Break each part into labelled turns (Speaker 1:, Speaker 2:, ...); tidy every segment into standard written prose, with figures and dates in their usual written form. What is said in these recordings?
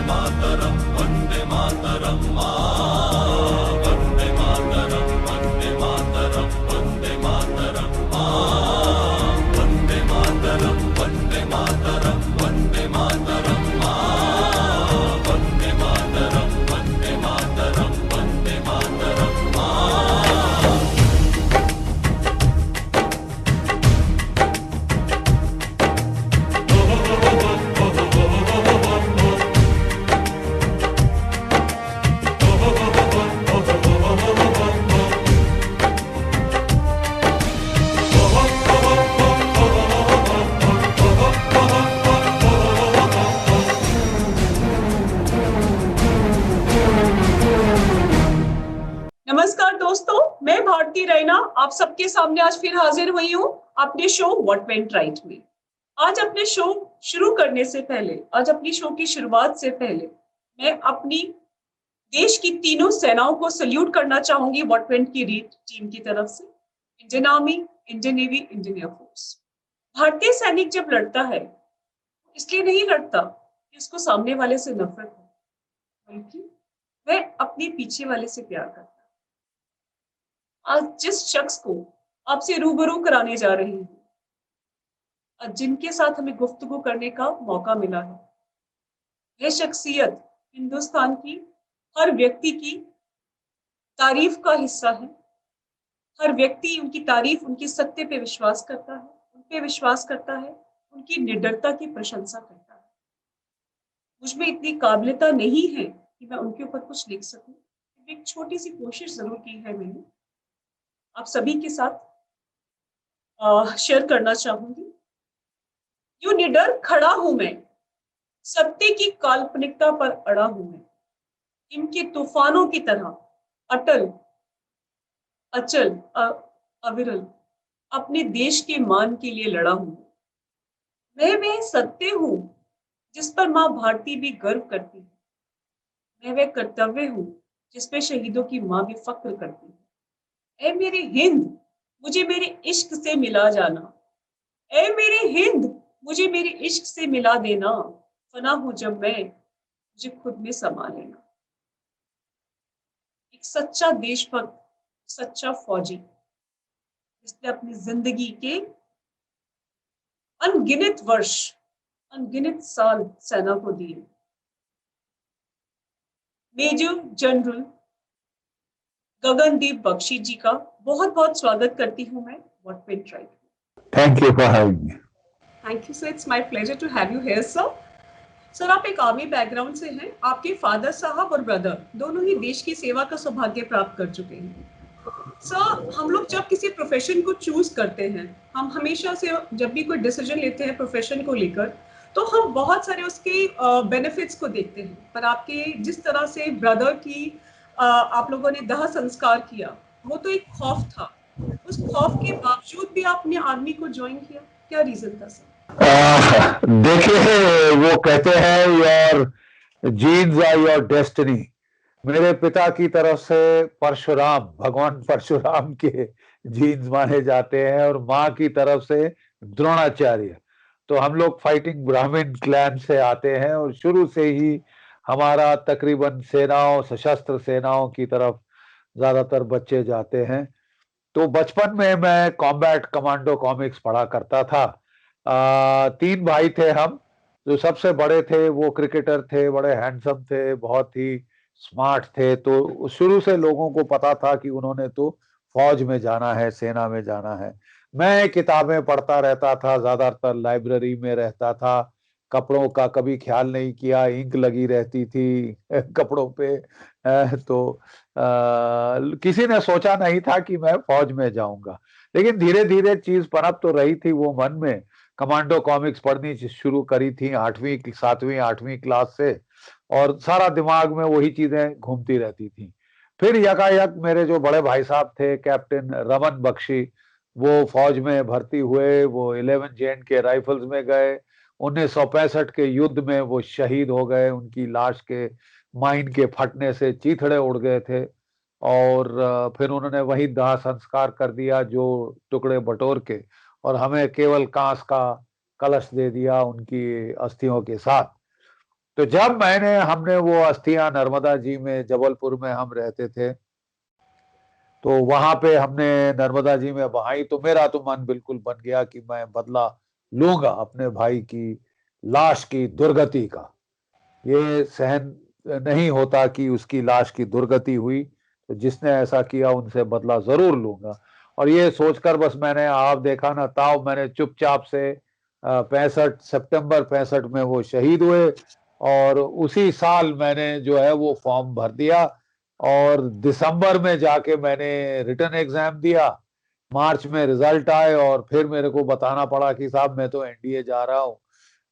Speaker 1: मातरम वंदे मातरम वंदे मातरम वंदे मातरम वंदे मातरम वंदे मातरम वंदे मातरम वंदे मातरम वंदे मातरम वंदे मातरम वंदे मातरम।
Speaker 2: नमस्कार दोस्तों, मैं भारती रैना आप सबके सामने आज फिर हाजिर हुई हूँ अपने शो व्हाट वेंट राइट में। आज अपने शो शुरू करने से पहले, आज अपनी शो की शुरुआत से पहले मैं अपनी देश की तीनों सेनाओं को सल्यूट करना चाहूंगी व्हाट वेंट की टीम की तरफ से। Indian army, Indian navy, Indian air force. भारतीय सैनिक जब लड़ता है इसलिए नहीं लड़ता कि उसको सामने वाले से नफरत हो, बल्कि वह अपने पीछे वाले से प्यार करता है। आज जिस शख्स को आपसे रूबरू कराने जा रही हूँ, आज जिनके साथ हमें गुफ्तगू करने का मौका मिला है, यह शख्सियत हिंदुस्तान की हर व्यक्ति की तारीफ का हिस्सा है। हर व्यक्ति उनकी तारीफ, उनकी सत्य पे विश्वास करता है, उन पे विश्वास करता है, उनकी निडरता की प्रशंसा करता है। मुझ में इतनी काबिलियत नहीं है कि मैं उनके ऊपर कुछ लिख सकूं, एक छोटी सी कोशिश जरूर की है मैंने, आप सभी के साथ शेयर करना चाहूंगी। यूं निडर खड़ा हूं मैं, सत्य की काल्पनिकता पर अड़ा हूं मैं, इनके तूफानों की तरह अटल, अचल, अविरल अपने देश के मान के लिए लड़ा हूं। मैं सत्य हूं जिस पर मां भारती भी गर्व करती है। मैं वह कर्तव्य हूं जिस पे शहीदों की मां भी फक्र करती है। ऐ मेरे हिंद, मुझे मेरे इश्क से मिला जाना। ऐ मेरे हिंद, मुझे मेरे इश्क से मिला देना। फना हूं जब मैं, मुझे खुद में समा लेना। एक सच्चा देशभक्त, सच्चा फौजी, जिसने अपनी जिंदगी के अनगिनत वर्ष, अनगिनत साल सेना को दिए। मेजर जनरल गगनदीप बख्शी जी का बहुत बहुत स्वागत करती हूं मैं what went right.
Speaker 3: Thank you for having me.
Speaker 2: Thank you sir, it's my pleasure to have you here sir. Sir, आप एक आर्मी बैकग्राउंड से हैं। आपके फादर साहब और ब्रदर दोनों ही देश की सेवा का सौभाग्य प्राप्त कर चुके हैं। सर, हम लोग जब किसी प्रोफेशन को चूज करते हैं, हम हमेशा से जब भी कोई डिसीजन लेते हैं प्रोफेशन को लेकर, तो हम बहुत सारे उसके बेनिफिट्स को देखते हैं। पर आपके जिस तरह से ब्रदर की आप लोगों ने दाह संस्कार किया, वो तो एक खौफ था। उस खौफ के बावजूद भी आपने आर्मी को ज्वाइन किया, क्या रीजन था सर?
Speaker 3: देखिए, वो कहते हैं your genes are your destiny. मेरे पिता की तरफ से परशुराम, भगवान परशुराम के जीन्स माने जाते हैं और माँ की तरफ से द्रोणाचार्य। तो हम लोग फाइटिंग ब्राह्मण क्लैन से आते हैं और शुरू से ही हमारा तकरीबन सेनाओं, सशस्त्र सेनाओं की तरफ ज्यादातर बच्चे जाते हैं। तो बचपन में मैं कॉम्बैट कमांडो कॉमिक्स पढ़ा करता था। 3 भाई थे हम। जो सबसे बड़े थे वो क्रिकेटर थे, बड़े हैंडसम थे, बहुत ही स्मार्ट थे। तो शुरू से लोगों को पता था कि उन्होंने तो फौज में जाना है, सेना में जाना है। मैं किताबें पढ़ता रहता था, ज्यादातर लाइब्रेरी में रहता था। कपड़ों का कभी ख्याल नहीं किया, इंक लगी रहती थी कपड़ों पे। तो किसी ने सोचा नहीं था कि मैं फौज में जाऊंगा। लेकिन धीरे धीरे चीज पनप तो रही थी वो मन में। कमांडो कॉमिक्स पढ़नी शुरू करी थी 8वीं 7वीं 8वीं क्लास से, और सारा दिमाग में वही चीजें घूमती रहती थी। फिर यकायक मेरे जो बड़े भाई साहब थे, कैप्टन रमन बख्शी, वो फौज में भर्ती हुए। वो 11 जे के राइफल्स में गए। 1965 के युद्ध में वो शहीद हो गए। उनकी लाश के माइन के फटने से चीथड़े उड़ गए थे। और फिर उन्होंने वही दाह संस्कार कर दिया, जो टुकड़े बटोर के, और हमें केवल कांस का कलश दे दिया उनकी अस्थियों के साथ। तो जब हमने वो अस्थियां नर्मदा जी में, जबलपुर में हम रहते थे, तो वहां पे हमने नर्मदा जी में बहाई, तो मेरा तो मन बिल्कुल बन गया कि मैं बदला लूंगा अपने भाई की लाश की दुर्गति का। ये सहन नहीं होता कि उसकी लाश की दुर्गति हुई, तो जिसने ऐसा किया उनसे बदला जरूर लूंगा। और ये सोचकर बस मैंने, आप देखा ना, ताव मैंने चुपचाप से 65 सितंबर 65 में वो शहीद हुए, और उसी साल मैंने जो है वो फॉर्म भर दिया, और दिसंबर में जाके मैंने रिटन एग्जाम दिया। मार्च में रिजल्ट आए और फिर मेरे को बताना पड़ा कि साहब मैं तो एनडीए जा रहा हूँ।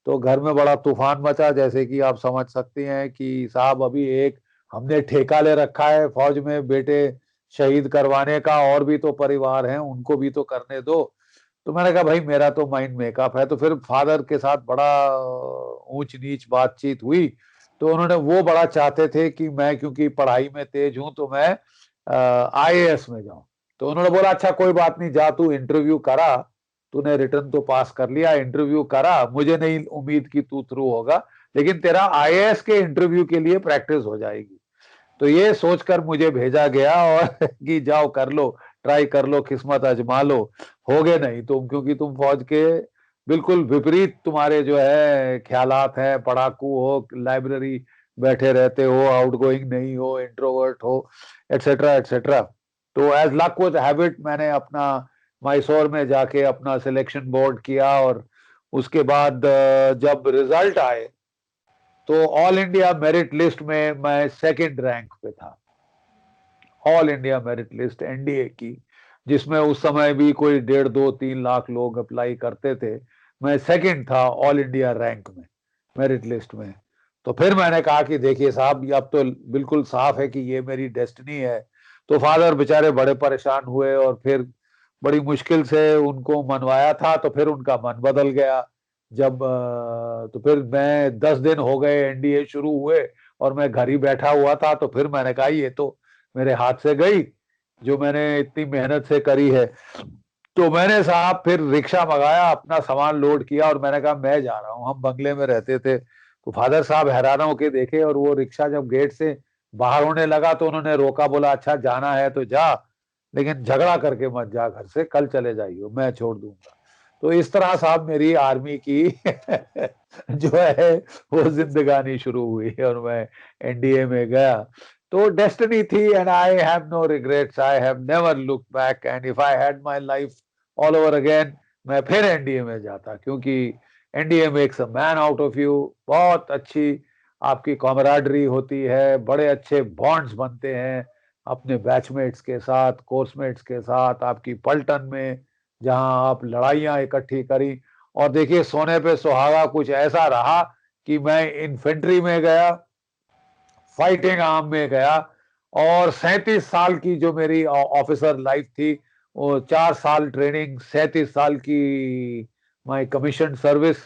Speaker 3: तो घर में बड़ा तूफान मचा, जैसे कि आप समझ सकती हैं कि साहब अभी एक हमने ठेका ले रखा है फौज में बेटे शहीद करवाने का, और भी तो परिवार हैं, उनको भी तो करने दो। तो मैंने कहा भाई मेरा तो माइंड मेकअप है। तो फिर फादर के साथ बड़ा ऊंच नीच बातचीत हुई, तो उन्होंने, वो बड़ा चाहते थे कि मैं, क्योंकि पढ़ाई में तेज हूं, तो मैं आईएएस में जाऊं। तो उन्होंने बोला अच्छा कोई बात नहीं, जा तू इंटरव्यू करा, तूने रिटर्न तो पास कर लिया, इंटरव्यू करा, मुझे नहीं उम्मीद कि तू थ्रू होगा, लेकिन तेरा आईएएस के इंटरव्यू के लिए प्रैक्टिस हो जाएगी। तो ये सोचकर मुझे भेजा गया, और कि जाओ कर लो, ट्राई कर लो, किस्मत आजमा लो, होगे नहीं तुम, क्योंकि तुम फौज के बिल्कुल विपरीत तुम्हारे जो है ख्यालात हैं, पढ़ाकू हो, लाइब्रेरी बैठे रहते हो, आउटगोइंग नहीं हो, इंट्रोवर्ट हो, एटसेट्रा एटसेट्रा। तो as luck would have it, मैंने अपना मैसूर में जाके अपना सिलेक्शन बोर्ड किया, और उसके बाद जब रिजल्ट आए तो ऑल इंडिया मेरिट लिस्ट में मैं सेकंड रैंक पे था। All India merit list NDA की, जिसमें उस समय भी कोई 1.5-2-3 लाख लोग अप्लाई करते थे, मैं सेकंड था ऑल इंडिया रैंक में, मेरिट लिस्ट में। तो फिर मैंने कहा कि देखिए साहब, ये अब तो बिल्कुल साफ है कि ये मेरी डेस्टिनी है। तो फादर बेचारे बड़े परेशान हुए, और फिर बड़ी मुश्किल से उनको मनवाया था, तो फिर उनका मन बदल गया। जब तो फिर मैं 10 दिन हो गए एनडीए शुरू हुए और मैं घर ही बैठा हुआ था, तो फिर मैंने कहा ये तो मेरे हाथ से गई जो मैंने इतनी मेहनत से करी है। तो मैंने साहब फिर रिक्शा मंगाया, अपना सामान लोड किया, और मैंने कहा मैं जा रहा हूँ। हम बंगले में रहते थे, तो फादर साहब हैरान होके देखे, और वो रिक्शा जब गेट से बाहर होने लगा तो उन्होंने रोका, बोला अच्छा जाना है तो जा, लेकिन झगड़ा करके मत जा घर से, कल चले जाइयो, मैं छोड़ दूंगा। तो इस तरह साहब मेरी आर्मी की जो है वो जिंदगानी शुरू हुई, और मैं एनडीए में गया। तो डेस्टिनी थी, and I have no regrets, I have never look back, and if I had my life all over again, मैं फिर एनडीए में जाता, क्योंकि NDA makes a man out of you. बहुत अच्छी आपकी कॉमराडरी होती है, बड़े अच्छे बॉन्ड्स बनते हैं अपने बैचमेट्स के साथ, कोर्समेट्स के साथ, आपकी पलटन में जहां आप लड़ाइयां इकट्ठी करी। और देखिए सोने पे सुहागा कुछ ऐसा रहा कि मैं इन्फेंट्री में गया, फाइटिंग आर्म में गया, और 37 साल की जो मेरी ऑफिसर लाइफ थी, वो 4 साल ट्रेनिंग, 37 साल की माय कमीशन सर्विस,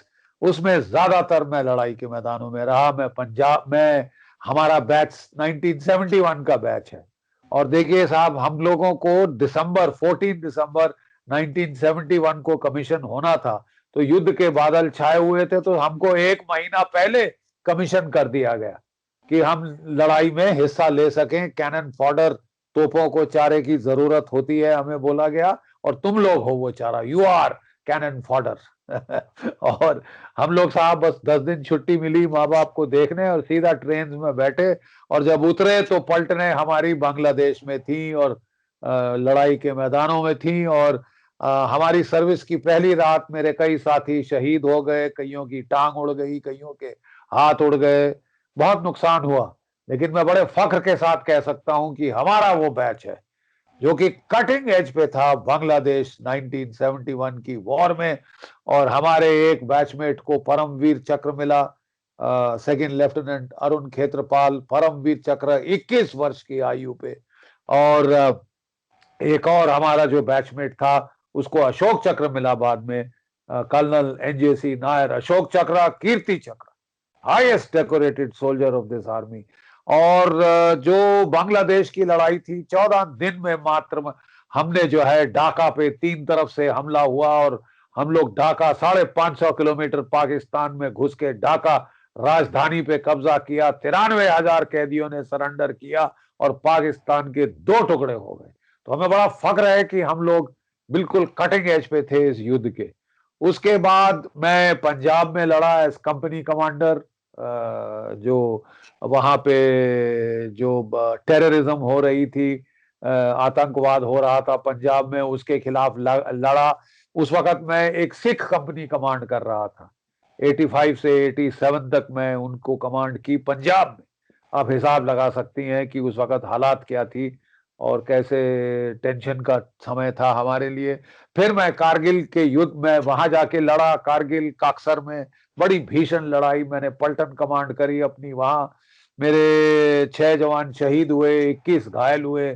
Speaker 3: उसमें ज्यादातर मैं लड़ाई के मैदानों में रहा। मैं पंजाब में, हमारा बैच 1971 का बैच है, और देखिए साहब हम लोगों को 14 दिसंबर 1971 को कमीशन होना था। तो युद्ध के बादल छाए हुए थे, तो हमको 1 महीना पहले कमीशन कर दिया गया कि हम लड़ाई में हिस्सा ले सकें। कैनन फॉडर, तोपों को चारे की जरूरत होती है, हमें बोला गया, और तुम लोग हो वो चारा, यू आर कैनन फॉडर। और हम लोग साहब बस 10 दिन छुट्टी मिली माँ बाप को देखने, और सीधा ट्रेन में बैठे, और जब उतरे तो पलटने हमारी बांग्लादेश में थी, और लड़ाई के मैदानों में थी। और हमारी सर्विस की पहली रात मेरे कई साथी शहीद हो गए, कईयों की टांग उड़ गई, कईयों के हाथ उड़ गए, बहुत नुकसान हुआ। लेकिन मैं बड़े फख्र के साथ कह सकता हूं कि हमारा वो बैच है जो कि कटिंग एज पे था बांग्लादेश 1971 की वॉर में। और हमारे एक बैचमेट को परमवीर चक्र मिला, सेकंड लेफ्टिनेंट अरुण खेत्रपाल, परमवीर चक्र 21 वर्ष की आयु पे। और एक और हमारा जो बैचमेट था उसको अशोक चक्र मिला बाद में, कर्नल एनजेसी नायर अशोक चक्र, कीर्ति चक्र, highest decorated soldier of this army. और जो बांग्लादेश की लड़ाई थी, 14 दिन में मात्र हमने जो है ढाका पे 3 तरफ से हमला हुआ, और हम लोग ढाका 550 किलोमीटर पाकिस्तान में घुस के ढाका राजधानी पे कब्जा किया, 93,000 कैदियों ने सरेंडर किया और पाकिस्तान के 2 टुकड़े हो गए। तो हमें बड़ा फक्र है कि हम लोग बिल्कुल कटिंग एज पे थे इस युद्ध के। उसके बाद मैं पंजाब में लड़ा एज कंपनी कमांडर, जो वहां पे जो टेररिज्म हो रही थी, आतंकवाद हो रहा था पंजाब में, उसके खिलाफ लड़ा। उस वक्त मैं एक सिख कंपनी कमांड कर रहा था। 85 से 87 तक मैं उनको कमांड की पंजाब में। आप हिसाब लगा सकती हैं कि उस वक्त हालात क्या थी और कैसे टेंशन का समय था हमारे लिए। फिर मैं कारगिल के युद्ध में वहां जाके लड़ा, कारगिल काक्सर में बड़ी भीषण लड़ाई मैंने पलटन कमांड करी अपनी। वहां मेरे 6 जवान शहीद हुए, 21 घायल हुए,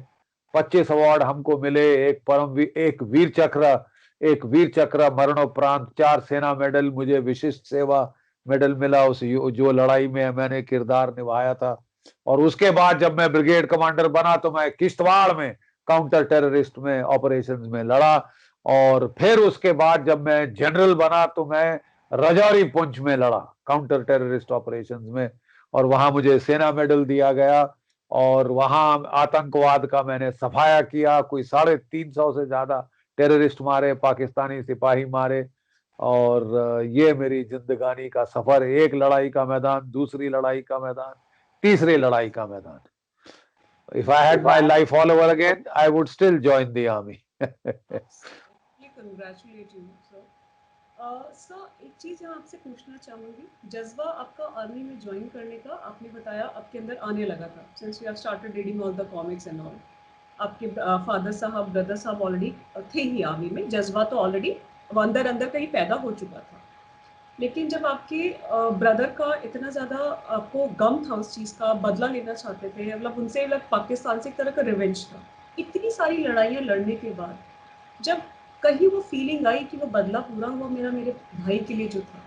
Speaker 3: 25 अवार्ड हमको मिले, एक वीर चक्र मरणोपरांत, 4 सेना मेडल, मुझे विशिष्ट सेवा मेडल मिला उस जो लड़ाई में मैंने किरदार निभाया था। और उसके बाद जब मैं ब्रिगेड कमांडर बना तो मैं किश्तवाड़ में काउंटर टेररिस्ट में ऑपरेशंस में लड़ा। और फिर उसके बाद जब मैं जनरल बना तो मैं रजौरी पुंछ में लड़ा काउंटर टेररिस्ट ऑपरेशंस में, और वहां मुझे सेना मेडल दिया गया। और वहां आतंकवाद का मैंने सफाया किया, कोई 350 से ज्यादा टेररिस्ट मारे, पाकिस्तानी सिपाही मारे। और ये मेरी जिंदगानी का सफर, एक लड़ाई का मैदान, दूसरी लड़ाई का मैदान, तीसरी लड़ाई का मैदान। If I had my life all over again, I would still join the army.
Speaker 2: congratulate you, sir. Sir, एक चीज मैं आपसे पूछना चाहूंगी, जज्बा आपका आर्मी में ज्वाइन करने का आपने बताया आपके अंदर आने लगा था, since you have started reading all the comics and all. आपके फादर साहब, ब्रदर साहब ऑलरेडी थे ही आर्मी में, जज्बा तो ऑलरेडी अंदर अंदर कहीं पैदा हो चुका था। लेकिन जब आपके ब्रदर का इतना ज़्यादा आपको गम था उस चीज़ का, बदला लेना चाहते थे, मतलब उनसे, मतलब पाकिस्तान से एक तरह का रिवेंज था, इतनी सारी लड़ाइयाँ लड़ने के बाद जब कहीं वो फीलिंग आई कि वो बदला पूरा हुआ मेरा मेरे भाई के लिए जो था?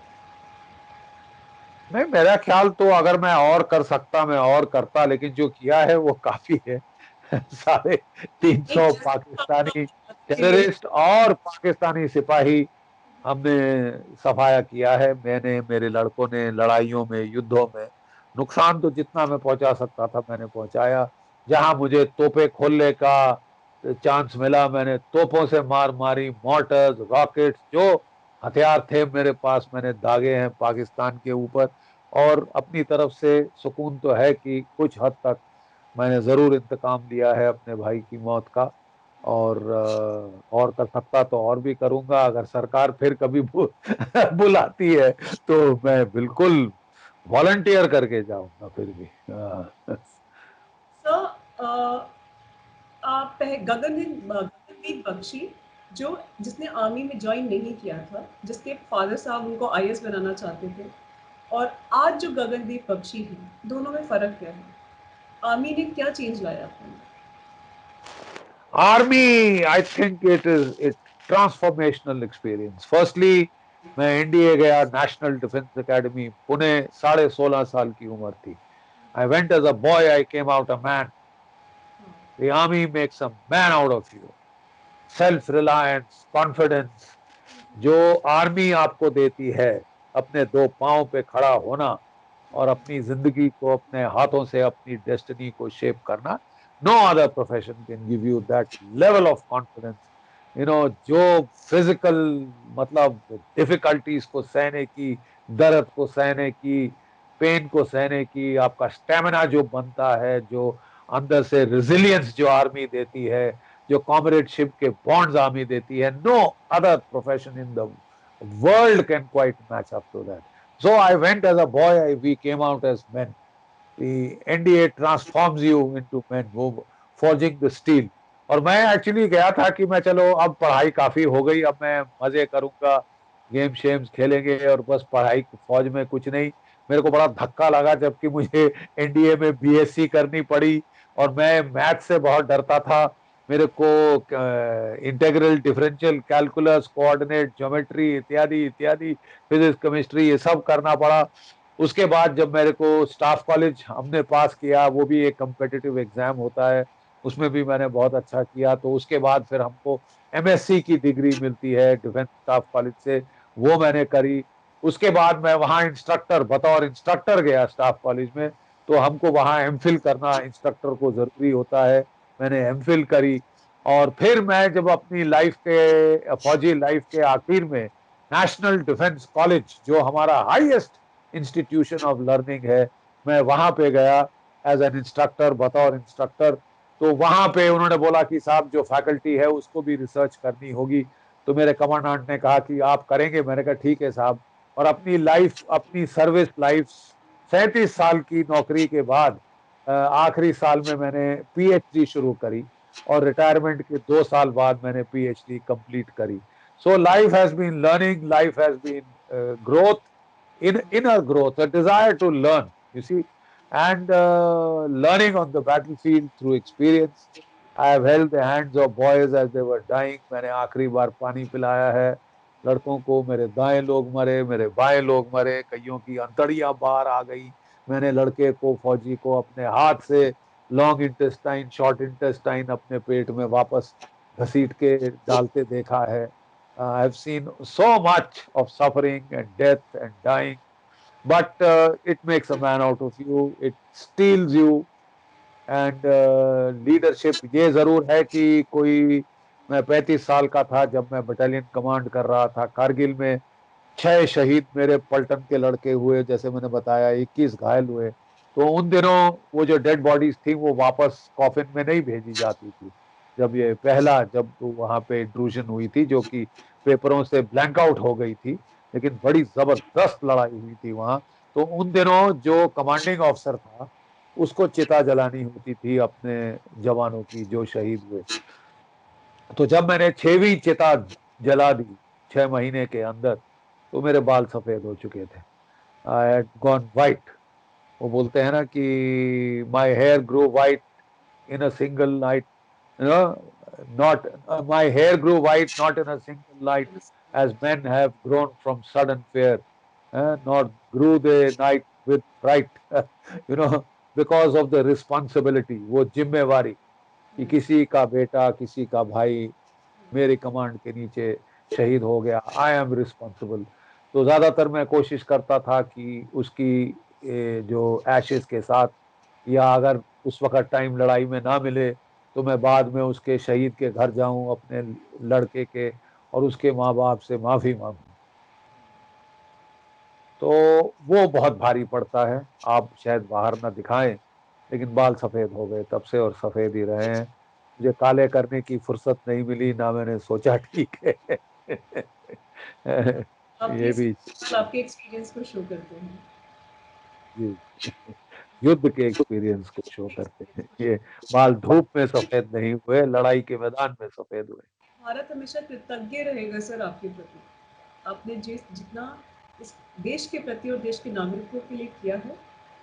Speaker 3: नहीं, मेरा ख्याल तो अगर मैं और कर सकता मैं और करता, लेकिन जो किया है वो काफी है। 350 पाकिस्तानी टेररिस्ट और पाकिस्तानी सिपाही हमने सफाया किया है, मैंने, मेरे लड़कों ने, लड़ाइयों में, युद्धों में। नुकसान तो जितना मैं पहुंचा सकता था मैंने पहुंचाया। जहां मुझे तोपे खोलने का चांस मिला मैंने तोपों से मार मारी, मोर्टर्स, रॉकेट्स, जो हथियार थे मेरे पास मैंने दागे हैं पाकिस्तान के ऊपर। और अपनी तरफ से सुकून तो है कि कुछ हद तक मैंने जरूर इंतकाम लिया है अपने भाई की मौत का। और कर सकता तो और भी करूंगा, अगर सरकार फिर कभी बुलाती है तो मैं बिल्कुल वॉलंटियर करके जाऊंगा फिर भी।
Speaker 2: सर, आप गगनदीप बख्शी, जो जिसने आर्मी में ज्वाइन नहीं किया था, जिसके फादर साहब उनको आईएएस बनाना चाहते थे, और आज जो गगनदीप बख्शी हैं, दोनों में फर्क क्या है? आर्मी ने क्या चेंज लाया अपने?
Speaker 3: Army, I think it is it transformational experience. Firstly मैं एनडीए गया, नेशनल डिफेंस एकेडमी, पुणे, 16.5 साल की उम्र थी। I went as a boy, I came out a man. The army makes a man out of you. Self reliance, confidence, जो army आपको देती है, अपने 2 पांव पे खड़ा होना और अपनी जिंदगी को अपने हाथों से अपनी डेस्टिनी को शेप करना, no other profession can give you that level of confidence. जो फिजिकल, मतलब डिफिकल्टीज को सहने की, दर्द को सहने की, पेन को सहने की, आपका स्टेमिना जो बनता है, जो अंदर से रेजिलियंस जो आर्मी देती है, जो कॉमरेडशिप के बॉन्ड्स आर्मी देती है, no other profession in the world can quite match up to that. So I went as a boy, we came out as men. The NDA transforms you into men, वो forging the steel. और मैं actually गया था कि मैं, चलो अब पढ़ाई काफी हो गई, अब मैं मजे करूंगा, गेम शेम्स खेलेंगे और बस पढ़ाई, फौज में कुछ नहीं। मेरे को बड़ा धक्का लगा जबकि मुझे एनडीए में बीएससी करनी पड़ी, और मैं मैथ से बहुत डरता था। मेरे को integral differential calculus, coordinate geometry इत्यादि इत्यादि, फिजिक्स, केमिस्ट्री, ये सब करना पड़ा। उसके बाद जब मेरे को स्टाफ कॉलेज हमने पास किया, वो भी एक कम्पिटिटिव एग्जाम होता है, उसमें भी मैंने बहुत अच्छा किया। तो उसके बाद फिर हमको एमएससी की डिग्री मिलती है डिफेंस स्टाफ कॉलेज से, वो मैंने करी। उसके बाद मैं वहाँ इंस्ट्रक्टर बतौर इंस्ट्रक्टर गया स्टाफ कॉलेज में, तो हमको वहाँ एमफिल करना इंस्ट्रक्टर को जरूरी होता है। मैंने एमफिल करी और फिर मैं जब अपनी लाइफ के फौजी लाइफ के आखिर में नेशनल डिफेंस कॉलेज जो हमारा हाईएस्ट इंस्टीट्यूशन ऑफ लर्निंग है, मैं वहाँ पे गया एज एन इंस्ट्रक्टर बतौर इंस्ट्रक्टर। तो वहाँ पे उन्होंने बोला कि साहब जो फैकल्टी है उसको भी रिसर्च करनी होगी। तो मेरे कमांडेंट ने कहा कि आप करेंगे, मैंने कहा ठीक है साहब। और अपनी लाइफ अपनी सर्विस लाइफ 37 साल की नौकरी के बाद आखिरी साल में मैंने पीएचडी शुरू करी और रिटायरमेंट के 2 साल बाद मैंने पीएचडी कंप्लीट करी। So life has been learning, life has been growth, inner growth, a desire to learn, you see, and learning on the battlefield through experience. I have held the hands of boys as they were dying. मैंने आखिरी बार पानी पिलाया है लड़कों को, मेरे दाएं लोग मरे, मेरे बाएं लोग मरे, कईयों की अंतड़ियां बाहर आ गई। मैंने लड़के को फौजी को अपने हाथ से लॉन्ग इंटेस्टाइन शॉर्ट इंटेस्टाइन अपने पेट में वापस घसीट के डालते देखा है। I have seen so much of suffering and death and dying, but it makes a man out of you. It steals you. And leadership ये जरूर है कि कोई, मैं 35 साल का था जब मैं बटालियन कमांड कर रहा था कारगिल में। 6 शहीद मेरे पलटन के लड़के हुए, जैसे मैंने बताया 21 घायल हुए। तो उन दिनों वो जो डेड बॉडीज थी वो वापस कॉफिन में नहीं भेजी जाती थी। जब वहां पे इंट्रूजन हुई थी जो कि पेपरों से ब्लैंक आउट हो गई थी, लेकिन बड़ी जबरदस्त लड़ाई हुई थी वहां। तो उन दिनों जो कमांडिंग ऑफिसर था उसको चिता जलानी होती थी अपने जवानों की जो शहीद हुए। तो जब मैंने 6वीं चिता जला दी 6 महीने के अंदर, तो मेरे बाल सफेद हो चुके थे। I had gone white. वो बोलते हैं ना कि my hair grow white in a single night, not my hair grew white not in a single night, as men have grown from sudden fear, nor grew they night with fright, because of the responsibility, वो जिम्मेवारी कि किसी का बेटा किसी का भाई मेरे कमांड के नीचे शहीद हो गया, आई एम रिस्पॉन्सिबल। तो ज्यादातर मैं कोशिश करता था कि उसकी जो एशेस के साथ, या अगर उस वक्त टाइम लड़ाई में ना मिले तो मैं बाद में उसके शहीद के घर जाऊं अपने लड़के के और उसके माँ बाप से माफी मांगूं। तो वो बहुत भारी पड़ता है। आप शायद बाहर ना दिखाएं, लेकिन बाल सफेद हो गए तब से और सफेद ही रहे हैं। मुझे काले करने की फुर्सत नहीं मिली, ना मैंने सोचा ठीक है। ये भी
Speaker 2: आपके एक्सपीरियंस को शो करते हैं।
Speaker 3: जी, युद्ध के एक्सपीरियंस को शो करते हैं। ये बाल धूप में सफेद नहीं हुए, लड़ाई के मैदान में सफेद हुए।
Speaker 2: भारत हमेशा कृतज्ञ रहेगा सर आपके प्रति। आपने जितना इस देश के प्रति और देश के नागरिकों के लिए किया है,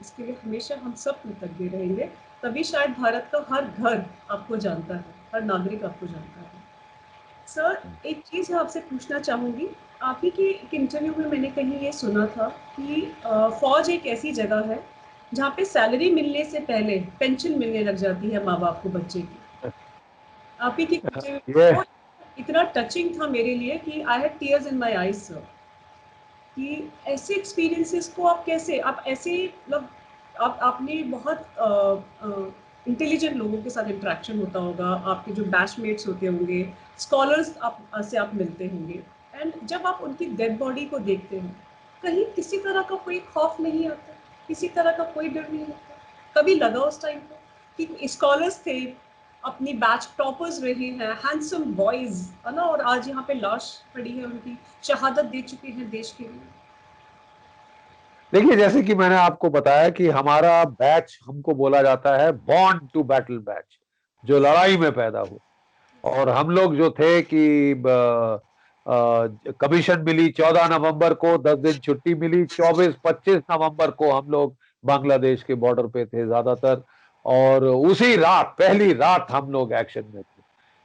Speaker 2: इसके लिए हमेशा हम सब कृतज्ञ रहेंगे। तभी शायद भारत का हर घर आपको जानता है, हर नागरिक आपको जानता है। सर, एक चीज़ मैं आपसे पूछना चाहूँगी। आप ही के एक इंटरव्यू में मैंने कहीं ये सुना था कि फौज एक ऐसी जगह है जहाँ पे सैलरी मिलने से पहले पेंशन मिलने लग जाती है माँ बाप को बच्चे की। आप ही की
Speaker 3: ये
Speaker 2: इतना टचिंग था मेरे लिए कि I had tears in my eyes sir. कि ऐसे एक्सपीरियंसेस को आप कैसे, आप ऐसे मतलब आपने बहुत इंटेलिजेंट लोगों के साथ इंटरेक्शन होता होगा, आपके जो बैचमेट्स होते होंगे, स्कॉलर्स से आप मिलते होंगे, एंड जब आप उनकी डेड बॉडी को देखते हैं, कहीं किसी तरह का कोई खौफ नहीं आता, किसी तरह का कोई डर नहीं लगता? कभी लगा उस टाइम पर कि स्कॉलर्स थे, अपनी बैच टॉपर्स रहे हैं, हैंडसम बॉयज है ना, और आज यहाँ पे लाश पड़ी है उनकी, शहादत दे चुके हैं देश के लिए?
Speaker 3: देखिए, जैसे कि मैंने आपको बताया कि हमारा बैच, हमको बोला जाता है बॉर्न टू बैटल बैच, जो लड़ाई में पैदा हुआ। और हम लोग जो थे कि कमीशन मिली 14 नवंबर को, 10 दिन छुट्टी मिली, 24-25 नवंबर को हम लोग बांग्लादेश के बॉर्डर पे थे ज्यादातर, और उसी रात, पहली रात हम लोग एक्शन में थे।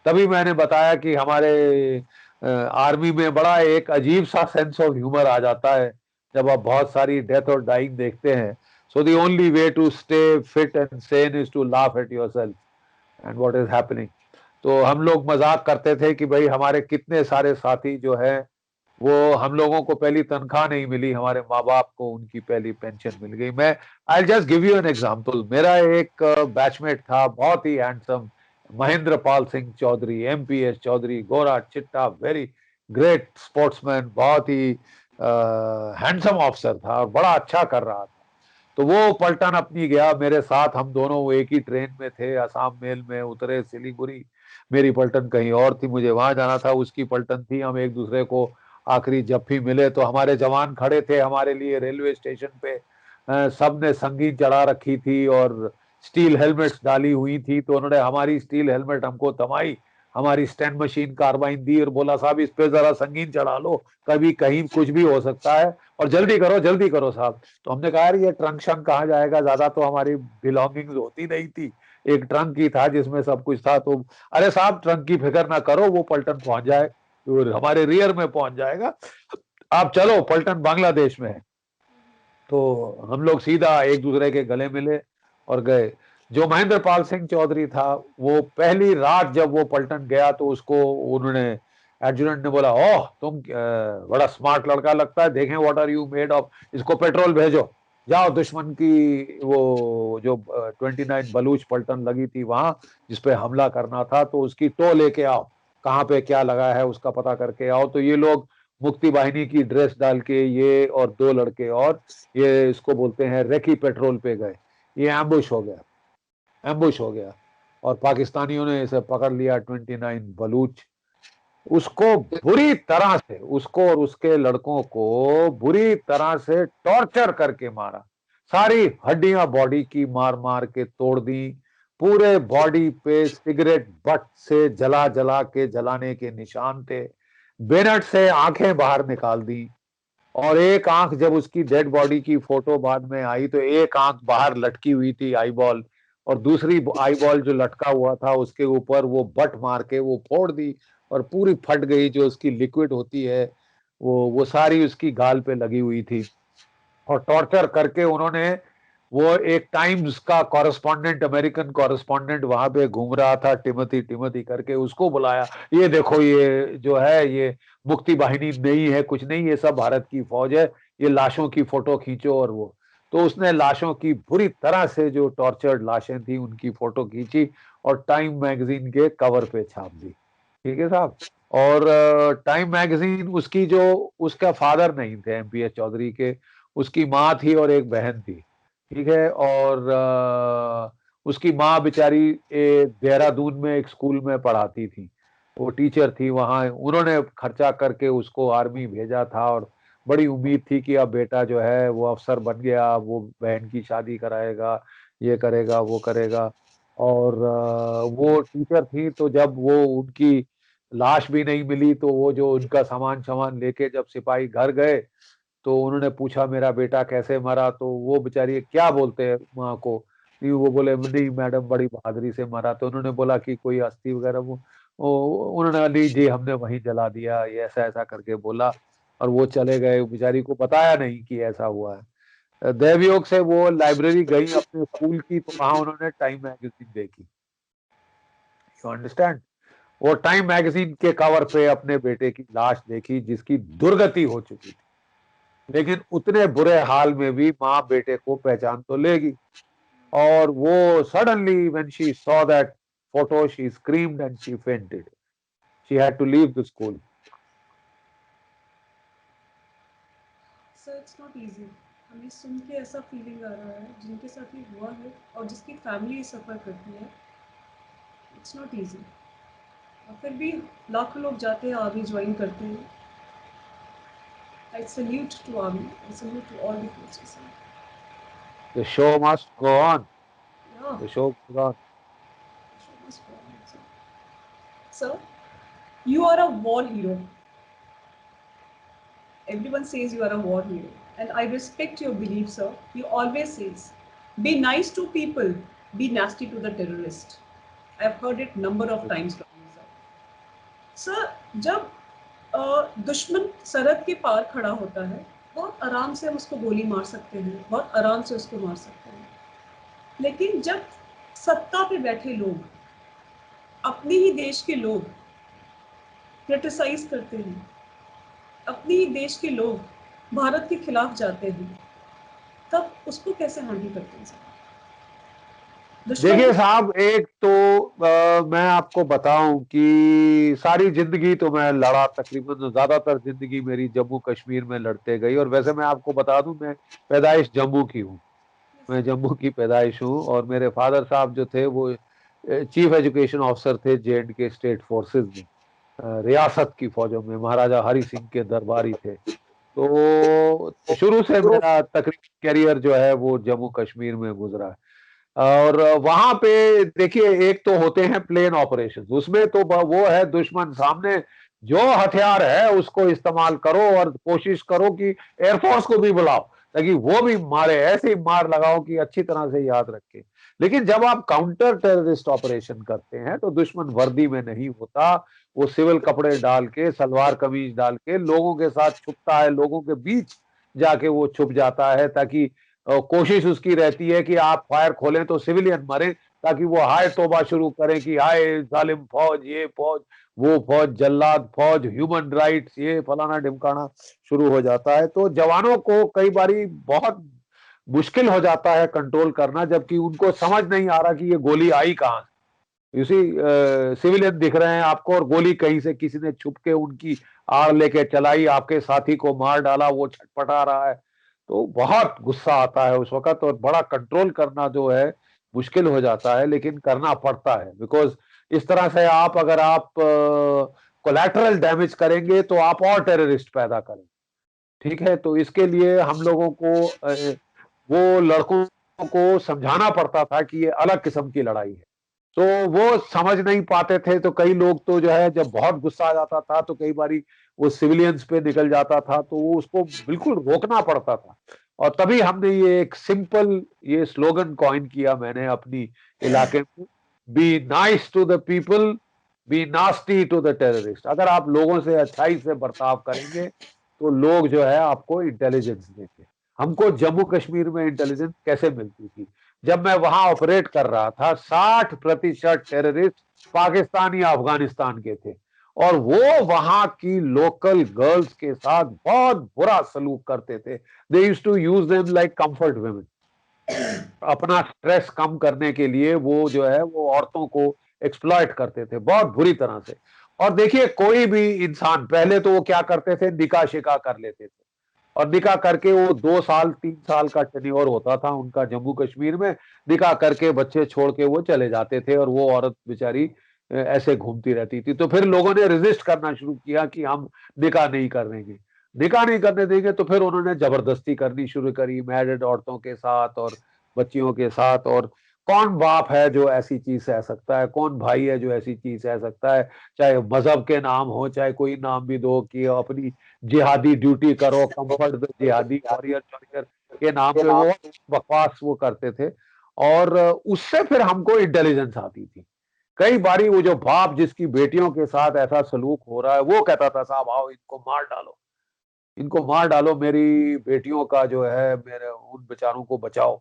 Speaker 3: तभी मैंने बताया कि हमारे आर्मी में बड़ा एक अजीब सा सेंस ऑफ ह्यूमर आ जाता है जब आप बहुत सारी डेथ और डाइंग देखते हैं। So the only way to stay fit and sane is to laugh at yourself and what is happening. तो हम लोग मजाक करते थे कि भाई हमारे कितने सारे साथी जो है वो हम लोगों को पहली तनख्वाह नहीं मिली, हमारे माँ बाप को उनकी पहली पेंशन मिल गई। मैं I just give you an example. मेरा एक बैचमेट था, बहुत ही हैंडसम, महेंद्र पाल सिंह चौधरी, एमपीएस चौधरी, गोरा चिट्टा, वेरी ग्रेट स्पोर्ट्समैन, बहुत ही हैंडसम ऑफिसर था और बड़ा अच्छा कर रहा था। तो वो पलटन अपनी गया मेरे साथ, हम दोनों वो एक ही ट्रेन में थे, असम मेल में उतरे सिलीगुड़ी। मेरी पलटन कहीं और थी, मुझे वहां जाना था, उसकी पलटन थी। हम एक दूसरे को आखिरी जब भी मिले तो हमारे जवान खड़े थे हमारे लिए रेलवे स्टेशन पे। सबने संगीत चढ़ा रखी थी और स्टील हेलमेट्स डाली हुई थी, तो उन्होंने हमारी स्टील हेलमेट हमको थमाई, हमारी स्टैंड मशीन कार्बाइन दी और बोला साहब इस पे जरा संगीन चढ़ा लो, कभी कहीं कुछ भी हो सकता है और जल्दी करो साहब। तो हमने कहा यार ये ट्रंक शंक कहाँ जाएगा, ज्यादा तो हमारी बिलोंगिंग्स होती नहीं थी, एक ट्रंक ही था जिसमें सब कुछ था। तो अरे साहब ट्रंक की फिक्र ना करो, वो पलटन पहुंच जाए, तो हमारे रियर में पहुंच जाएगा, आप चलो, पलटन बांग्लादेश में है। तो हम लोग सीधा एक दूसरे के गले मिले और गए। जो महेंद्र पाल सिंह चौधरी था, वो पहली रात जब वो पलटन गया तो उसको उन्होंने, एडजुटेंट ने बोला ओह तुम बड़ा स्मार्ट लड़का लगता है, देखें what are you made of, इसको पेट्रोल भेजो, जाओ दुश्मन की वो जो 29 बलूच पलटन लगी थी वहां जिसपे हमला करना था, तो उसकी टो लेके आओ, कहाँ पे क्या लगा है उसका पता करके आओ। तो ये लोग मुक्ति वाहिनी की ड्रेस डाल के, ये और दो लड़के और, ये इसको बोलते हैं रेकी पेट्रोल पे गए। ये एम्बुश हो गया और पाकिस्तानियों ने इसे पकड़ लिया, 29 बलूच। उसको बुरी तरह से, उसको और उसके लड़कों को बुरी तरह से टॉर्चर करके मारा, सारी हड्डियां बॉडी की मार मार के तोड़ दी, पूरे बॉडी पे सिगरेट बट से जला जला के जलाने के निशान थे, बेनट से आंखें बाहर निकाल दी, और एक आंख जब उसकी डेड बॉडी की फोटो बाद में आई तो एक आंख बाहर लटकी हुई थी, आई बॉल, और दूसरी आई बॉल जो लटका हुआ था उसके ऊपर वो बट मार के वो फोड़ दी और पूरी फट गई, जो उसकी लिक्विड होती है वो सारी उसकी गाल पे लगी हुई थी। और टॉर्चर करके उन्होंने, वो एक टाइम्स का कॉरेस्पॉन्डेंट, अमेरिकन कॉरेस्पॉन्डेंट वहां पे घूम रहा था, टिमोथी टिमोथी करके, उसको बुलाया, ये देखो ये जो है ये मुक्ति वाहिनी नहीं है, कुछ नहीं, ये सब भारत की फौज है, ये लाशों की फोटो खींचो। और वो, तो उसने लाशों की बुरी तरह से जो टॉर्चर्ड लाशें थी उनकी फोटो खींची और टाइम मैगजीन के कवर पे छाप दी। ठीक है साहब। और टाइम मैगजीन, उसकी जो, उसका फादर नहीं थे एमपीएस चौधरी के, उसकी माँ थी और एक बहन थी। ठीक है। और उसकी माँ बेचारी देहरादून में एक स्कूल में पढ़ाती थी, वो टीचर थी वहां, उन्होंने खर्चा करके उसको आर्मी भेजा था और बड़ी उम्मीद थी कि अब बेटा जो है वो अफसर बन गया, वो बहन की शादी कराएगा, ये करेगा वो करेगा। और वो टीचर थी, तो जब वो उनकी लाश भी नहीं मिली तो वो जो उनका सामान सामान लेके जब सिपाही घर गए तो उन्होंने पूछा मेरा बेटा कैसे मरा, तो वो बेचारी क्या बोलते हैं माँ को, नहीं वो बोले नहीं मैडम बड़ी बहादुरी से मरा। तो उन्होंने बोला कि कोई अस्थि वगैरह, उन्होंने नहीं जी हमने वहीं जला दिया, ये ऐसा ऐसा करके बोला और वो चले गए, बेचारी को बताया नहीं कि ऐसा हुआ है। दैवयोग से वो लाइब्रेरी गई अपने स्कूल की, तो वहां उन्होंने टाइम मैगजीन देखी, यू अंडरस्टैंड, वो टाइम मैगजीन के कवर पे अपने बेटे की लाश देखी जिसकी दुर्गति हो चुकी थी, लेकिन उतने बुरे हाल में भी माँ बेटे को पहचान तो लेगी। और वो suddenly when she saw that photo she screamed and she fainted, she had to leave the school.
Speaker 2: Sir it's not easy, हमें सुन के ऐसा फीलिंग आ रहा है जिनके साथ ये हुआ है और जिसकी फैमिली सफ़र करती है, इट्स नॉट इजी। और फिर भी लाखों लोग जाते हैं, आर्मी ज्वाइन करते हैं। I salute to army, I salute to all the forces.
Speaker 3: The show must go on.
Speaker 2: या
Speaker 3: The show goes on.
Speaker 2: Sir, you are a war hero. Everyone says you are a war hero, and I respect your belief, sir. You always says, be nice to people, be nasty to the terrorist. I have heard it number of times from you, sir. Sir, जब दुश्मन सरहद के पार खड़ा होता है, बहुत आराम से हम उसको गोली मार सकते हैं, बहुत आराम से उसको मार सकते हैं, लेकिन जब सत्ता पे बैठे लोग, अपने ही देश के लोग क्रिटिसाइज करते हैं, अपनी देश के लोग भारत के खिलाफ जाते हैं, तब उसको कैसे हैंडल करते हैं सर? दुश्मन
Speaker 3: देखिए
Speaker 2: को
Speaker 3: साहब, एक तो मैं आपको बताऊं कि सारी जिंदगी तो मैं लड़ा, तकरीबन ज्यादातर जिंदगी मेरी जम्मू कश्मीर में लड़ते गई। और वैसे मैं आपको बता दूं, मैं पैदाइश जम्मू की हूँ, मैं जम्मू की पैदाइश हूँ। और मेरे फादर साहब जो थे वो चीफ एजुकेशन ऑफिसर थे J&K स्टेट फोर्सेस में, रियासत की फौजों में, महाराजा हरि सिंह के दरबारी थे। तो शुरू से मेरा तकरीबन करियर जो है वो जम्मू कश्मीर में गुजरा है। और वहां पे देखिए, एक तो होते हैं प्लेन ऑपरेशंस, उसमें तो वो है दुश्मन सामने, जो हथियार है उसको इस्तेमाल करो और कोशिश करो कि एयरफोर्स को भी बुलाओ ताकि वो भी मारे, ऐसी मार लगाओ कि अच्छी तरह से याद रखे। लेकिन जब आप काउंटर टेररिस्ट ऑपरेशन करते हैं तो दुश्मन वर्दी में नहीं होता, वो सिविल कपड़े डाल के, सलवार कमीज डाल के लोगों के साथ छुपता है, लोगों के बीच जाके वो छुप जाता है, ताकि कोशिश उसकी रहती है कि आप फायर खोलें तो सिविलियन मरे, ताकि वो हाय तौबा शुरू करें कि हाय जालिम फौज, ये फौज, वो फौज, जल्लाद फौज, ह्यूमन राइट्स, ये फलाना ढिमकाना शुरू हो जाता है। तो जवानों को कई बारी बहुत मुश्किल हो जाता है कंट्रोल करना, जबकि उनको समझ नहीं आ रहा कि ये गोली आई कहाँ से। उसी सिविलियन दिख रहे हैं आपको और गोली कहीं से किसी ने छुप के उनकी आड़ लेके चलाई, आपके साथी को मार डाला, वो छटपटा रहा है। तो बहुत गुस्सा आता है उस वक्त और बड़ा कंट्रोल करना जो है मुश्किल हो जाता है, लेकिन करना पड़ता है। बिकॉज इस तरह से आप, अगर आप कोलैटरल डैमेज करेंगे तो आप और टेररिस्ट पैदा करेंगे। ठीक है, तो इसके लिए हम लोगों को वो लड़कों को समझाना पड़ता था कि ये अलग किस्म की लड़ाई है। तो वो समझ नहीं पाते थे, तो कई लोग तो जो है, जब बहुत गुस्सा आ जाता था तो कई बारी वो सिविलियंस पे निकल जाता था, तो वो उसको बिल्कुल रोकना पड़ता था। और तभी हमने ये एक सिंपल ये स्लोगन कॉइन किया मैंने अपनी इलाके में, be nice to the people, be nasty to the terrorist. अगर आप लोगों से अच्छाई से बर्ताव करेंगे तो लोग जो है आपको इंटेलिजेंस देंगे। हमको जम्मू कश्मीर में इंटेलिजेंस कैसे मिलती थी? जब मैं वहां ऑपरेट कर रहा था, 60% टेररिस्ट पाकिस्तान या अफगानिस्तान के थे, और वो वहां की लोकल गर्ल्स के साथ बहुत बुरा सलूक करते थे। They used to use them like comfort women. अपना स्ट्रेस कम करने के लिए वो जो है वो औरतों को एक्सप्लॉइट करते थे बहुत बुरी तरह से। और देखिए, कोई भी इंसान पहले तो वो क्या करते थे, निकाह शिकाह कर लेते थे, और निकाह करके वो 2 साल 3 साल का टेन्योर होता था उनका जम्मू कश्मीर में। निकाह करके बच्चे छोड़ के वो चले जाते थे और वो औरत बेचारी ऐसे घूमती रहती थी। तो फिर लोगों ने रेजिस्ट करना शुरू किया कि हम निकाह नहीं कर देंगे, निकाह नहीं करने देंगे। तो फिर उन्होंने जबरदस्ती करनी शुरू करी मैरिड औरतों के साथ और बच्चियों के साथ। और कौन बाप है जो ऐसी चीज सह सकता है, कौन भाई है जो ऐसी चीज सह सकता है? चाहे मजहब के नाम हो, चाहे कोई नाम भी दो, कि अपनी जिहादी ड्यूटी करो, कंफर्ट द जिहादी वॉरियर वॉरियर के नाम पे वो बकवास वो करते थे। और उससे फिर हमको इंटेलिजेंस आती थी। कई बारी वो जो बाप जिसकी बेटियों के साथ ऐसा सलूक हो रहा है, वो कहता था साहब आओ इनको मार डालो, इनको मार डालो, मेरी बेटियों का जो है, मेरे उन बेचारों को बचाओ,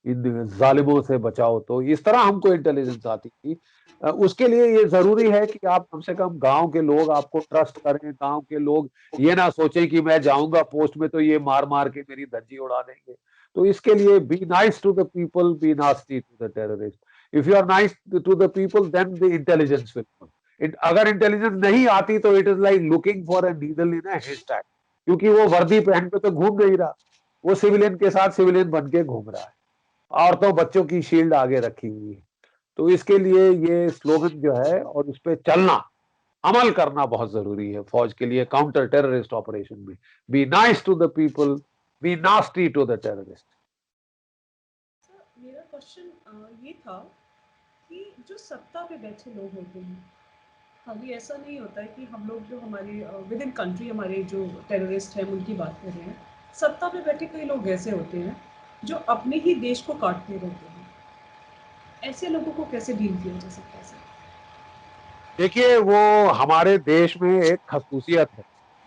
Speaker 3: इन जालिमों से बचाओ। तो इस तरह हमको इंटेलिजेंस आती थी। उसके लिए ये जरूरी है कि आप कम से कम गांव के लोग आपको ट्रस्ट करें, गांव के लोग ये ना सोचें कि मैं जाऊंगा पोस्ट में तो ये मार मार के मेरी धज्जी उड़ा देंगे। तो इसके लिए be nice to the people, be nasty to the terrorist. If you are nice to the people then the intelligence will come. अगर इंटेलिजेंस नहीं आती तो it is like looking for a needle in a haystack, क्योंकि वो वर्दी पहन के तो घूम नहीं रहा, वो सिविलियन के साथ सिविलियन बन के घूम रहा है। औरतों बच्चों की शील्ड आगे रखी हुई है। तो इसके लिए ये स्लोगन जो है और उस पर चलना, अमल करना बहुत जरूरी है फौज के लिए काउंटर टेररिस्ट ऑपरेशन में। Be nice to the people, be nasty to the terrorist.
Speaker 2: Sir मेरा क्वेश्चन ये था कि जो सत्ता पे बैठे लोग होते हैं, अभी ऐसा नहीं होता है कि हम लोग जो हमारे विद इन कंट्री हमारे जो टेररिस्ट हैं उनकी बात कर रहे हैं, सत्ता पे बैठे कई लोग ऐसे होते हैं जो अपने ही देश को काटते रहते हैं। ऐसे लोगों को कैसे डील किया जा सकता है सर?
Speaker 3: देखिए, वो हमारे देश में एक खसूसियत है।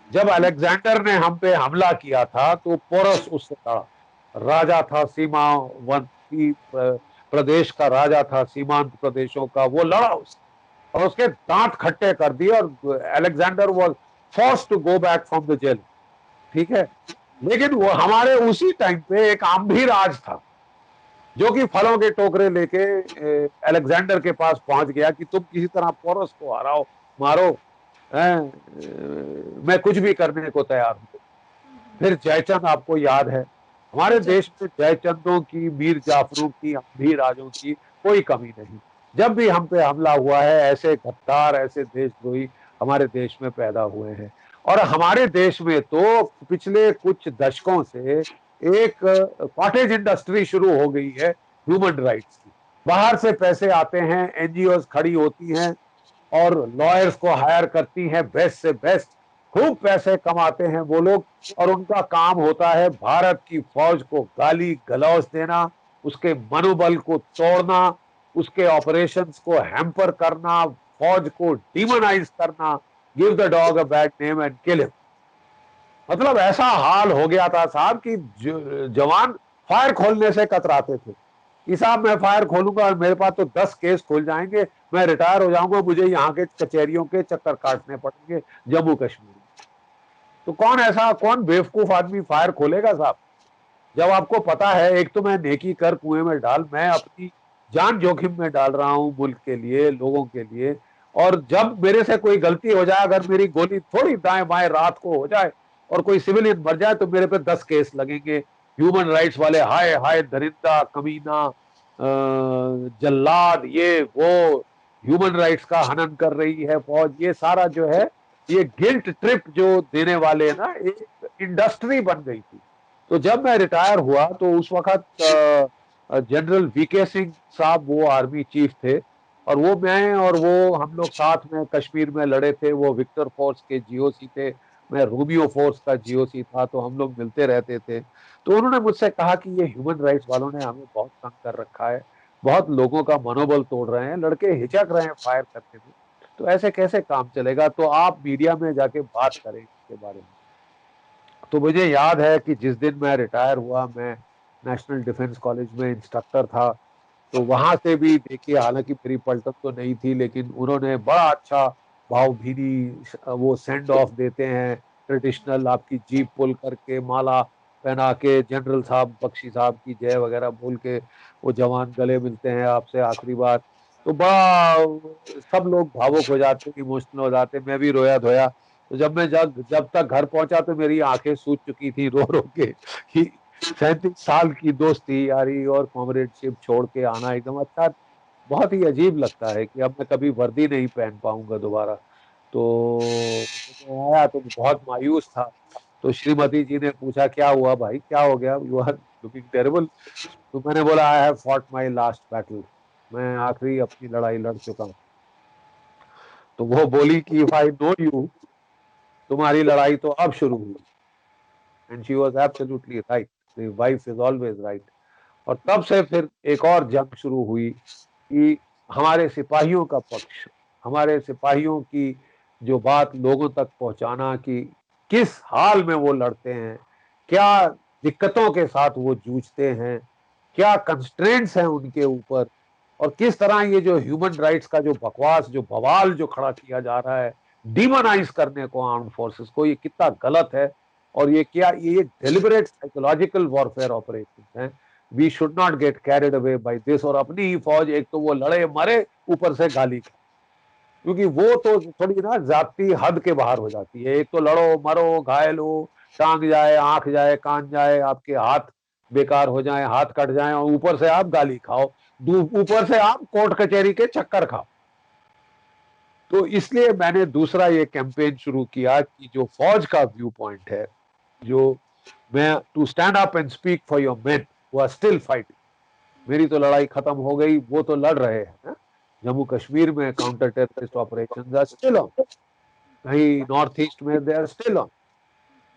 Speaker 3: जब अलेक्जेंडर ने हम पे हमला किया था तो पोरस उससे लड़ा, राजा था सीमावर्ती प्रदेश का, राजा था सीमांत प्रदेशों का, वो लड़ा उससे और उसके दांत खट्टे कर दिए। और Alexander was forced to go back from the jail, ठीक है। लेकिन वो हमारे उसी टाइम पे एक आम्भीर राज था जो कि फलों के टोकरे लेके अलेक्जेंडर के पास पहुंच गया कि तुम किसी तरह पोरस को हराओ, मारो, मैं कुछ भी करने को तैयार हूं। फिर जयचंद आपको याद है, हमारे
Speaker 2: जी
Speaker 3: देश में जयचंदों की, मीर जाफरों की, अम्भीर राजों की कोई कमी नहीं। जब भी हम पे हमला हुआ है, ऐसे गद्दार, ऐसे देशद्रोही हमारे देश में पैदा हुए हैं। और हमारे देश में तो पिछले कुछ दशकों से एक कॉटेज इंडस्ट्री शुरू हो गई है ह्यूमन राइट्स की। बाहर से पैसे आते हैं, एनजीओ खड़ी होती हैं और लॉयर्स को हायर करती हैं, बेस्ट से बेस्ट, खूब पैसे कमाते हैं वो लोग। और उनका काम होता है भारत की फौज को गाली गलौज देना, उसके मनोबल को तोड़ना, उसके ऑपरेशंस को हैम्पर करना, फौज को डिमोनाइज करना, give the dog a bad name and kill him. मतलब ऐसा हाल हो गया था साहब कि जवान फायर खोलने से कतराते थे कि साहब मैं फायर खोलूंगा और मेरे पास तो 10 केस खुल जाएंगे, मैं रिटायर हो जाऊंगा, मुझे यहाँ के कचहरियों के चक्कर काटने पड़ेंगे जम्मू कश्मीर में। तो कौन बेवकूफ आदमी फायर खोलेगा साहब, जब आपको पता है एक तो मैं नेकी कर कुएं में डाल, मैं अपनी जान जोखिम में डाल रहा हूं मुल्क के लिए, लोगों के लिए। और जब मेरे से कोई गलती हो जाए, अगर मेरी गोली थोड़ी दाएं बाएं रात को हो जाए और कोई सिविलियन मर जाए तो मेरे पे 10 केस लगेंगे। ह्यूमन राइट्स वाले, हाय हाय दरिंदा, कमीना, जल्लाद, ये वो, ह्यूमन राइट्स का हनन कर रही है फौज, ये सारा जो है, ये गिल्ट ट्रिप जो देने वाले ना, एक इंडस्ट्री बन गई थी। तो जब मैं रिटायर हुआ तो उस वक्त जनरल वीके सिंह साहब वो आर्मी चीफ थे, और वो, मैं और वो, हम लोग साथ में कश्मीर में लड़े थे। वो विक्टर फोर्स के जीओसी थे, मैं रोमियो फोर्स का जीओसी था, तो हम लोग मिलते रहते थे। तो उन्होंने मुझसे कहा कि ये ह्यूमन राइट्स वालों ने हमें बहुत तंग कर रखा है, बहुत लोगों का मनोबल तोड़ रहे हैं, लड़के हिचक रहे हैं फायर करने में, तो ऐसे कैसे काम चलेगा, तो आप मीडिया में जाके बात करें इसके बारे में। तो मुझे याद है कि जिस दिन मैं रिटायर हुआ, मैं नेशनल डिफेंस कॉलेज में इंस्ट्रक्टर था। तो वहां से भी देखिए, हालांकि मेरी पलटन तो नहीं थी, लेकिन उन्होंने बड़ा अच्छा भावभीनी वो सेंड ऑफ देते हैं, ट्रेडिशनल, आपकी जीप पुल करके, माला पहना के, जनरल साहब, बख्शी साहब की जय वगैरह बोल के वो जवान गले मिलते हैं आपसे आखिरी बार। तो बड़ा सब लोग भावुक हो जाते, इमोशनल हो जाते, मैं भी रोया धोया। तो जब तक घर पहुंचा तो मेरी आंखें सूज चुकी थी रो रो के कि 37 साल की दोस्ती यारी और कॉमरेडशिप छोड़ के आना एकदम अच्छा, बहुत ही अजीब लगता है कि अब मैं कभी वर्दी नहीं पहन पाऊंगा दोबारा। तो मैं आया तो बहुत मायूस था। तो श्रीमती जी ने पूछा, क्या हुआ भाई, क्या हो गया, यू आर लुकिंग टेरेबल। तो मैंने बोला, I have fought my last battle, मैं आखिरी अपनी लड़ाई लड़ चुका हूँ। तो वो बोली कि इफ आई नो यू, तुम्हारी लड़ाई तो अब शुरू हुई। And she was absolutely right, the wife is always right. और तब से फिर एक और जंग शुरू हुई कि हमारे सिपाहियों का पक्ष, हमारे सिपाहियों की जो बात लोगों तक पहुंचाना कि किस हाल में वो लड़ते हैं, क्या दिक्कतों के साथ वो जूझते हैं, क्या कंस्ट्रेंट्स हैं उनके ऊपर, और किस तरह ये जो ह्यूमन राइट्स का जो बकवास, जो बवाल जो खड़ा किया जा रहा है डिमोनाइज करने को आर्म्ड फोर्सेस को, ये कितना गलत है। और ये क्या, ये डेलिबरेट साइकोलॉजिकल वॉरफेयर ऑपरेशन है। We should not get carried away by this. और अपनी ही फौज, एक तो वो लड़े मरे, ऊपर से गाली खाए, क्योंकि वो तो थोड़ी ना जाती हद के बाहर हो जाती है। एक तो लड़ो मरो घायल हो, टांग जाए, आंख जाए, कान जाए, आपके हाथ बेकार हो जाए, हाथ कट जाए, और ऊपर से आप गाली खाओ, ऊपर से आप कोर्ट कचहरी के चक्कर खाओ। तो इसलिए मैंने दूसरा ये कैंपेन शुरू किया कि जो फौज का व्यू पॉइंट है, जो मैं, to stand up and speak for your men who are still fighting. मेरी तो लड़ाई खत्म हो गई, वो तो लड़ रहे हैं। जम्मू कश्मीर में counter terrorist operation are still on, कहीं नॉर्थ ईस्ट में दे आर स्टिल ऑन।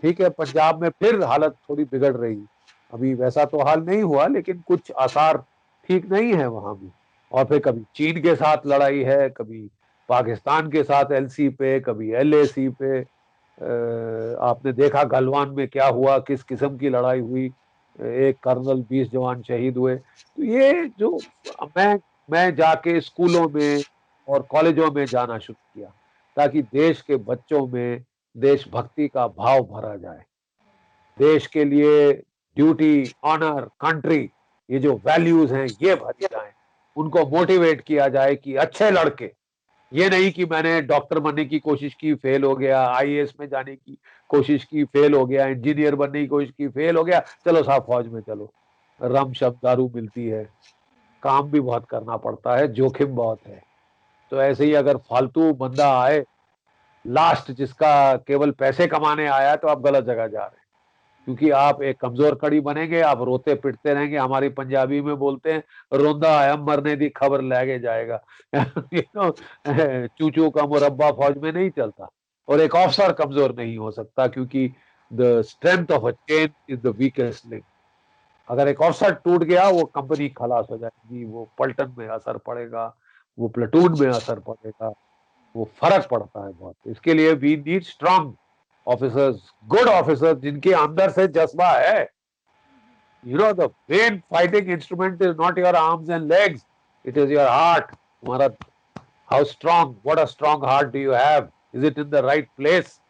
Speaker 3: ठीक है, पंजाब में फिर हालत थोड़ी बिगड़ रही, अभी वैसा तो हाल नहीं हुआ, लेकिन कुछ आसार ठीक नहीं है वहां भी। और फिर कभी चीन के साथ लड़ाई है, कभी पाकिस्तान के साथ एलसी पे, कभी एलएसी पे। आपने देखा गलवान में क्या हुआ, किस किस्म की लड़ाई हुई, एक कर्नल, 20 जवान शहीद हुए। तो ये जो मैं मैं जाके स्कूलों में और कॉलेजों में जाना शुरू किया, ताकि देश के बच्चों में देशभक्ति का भाव भरा जाए, देश के लिए ड्यूटी, ऑनर, कंट्री, ये जो वैल्यूज हैं ये भरी जाए, उनको मोटिवेट किया जाए कि अच्छे लड़के, ये नहीं कि मैंने डॉक्टर बनने की कोशिश की फेल हो गया, आईएएस में जाने की कोशिश की फेल हो गया, इंजीनियर बनने की कोशिश की फेल हो गया, चलो साहब फौज में चलो। रम शब्द दारू मिलती है, काम भी बहुत करना पड़ता है, जोखिम बहुत है। तो ऐसे ही अगर फालतू बंदा आए लास्ट, जिसका केवल पैसे कमाने आया, तो आप गलत जगह जा रहे हैं, क्योंकि आप एक कमजोर कड़ी बनेंगे, आप रोते पिटते रहेंगे। हमारी पंजाबी में बोलते हैं, रोंदा आया मरने दी खबर लेके जाएगा। चूचू का मुरब्बा फौज में नहीं चलता, और एक ऑफिसर कमजोर नहीं हो सकता, क्योंकि the strength of a chain is the weakest link. अगर एक ऑफिसर टूट गया, वो कंपनी खलास हो जाएगी, वो पलटन में असर पड़ेगा, वो प्लेटून में असर पड़ेगा, वो फर्क पड़ता है बहुत। इसके लिए we need strong officers, good officers, जिनके अंदर से जज्बा है। You know, the main fighting instrument is not your arms and legs, it is your heart. तुम्हारा how strong, what a strong heart do you have? Is it in the right place?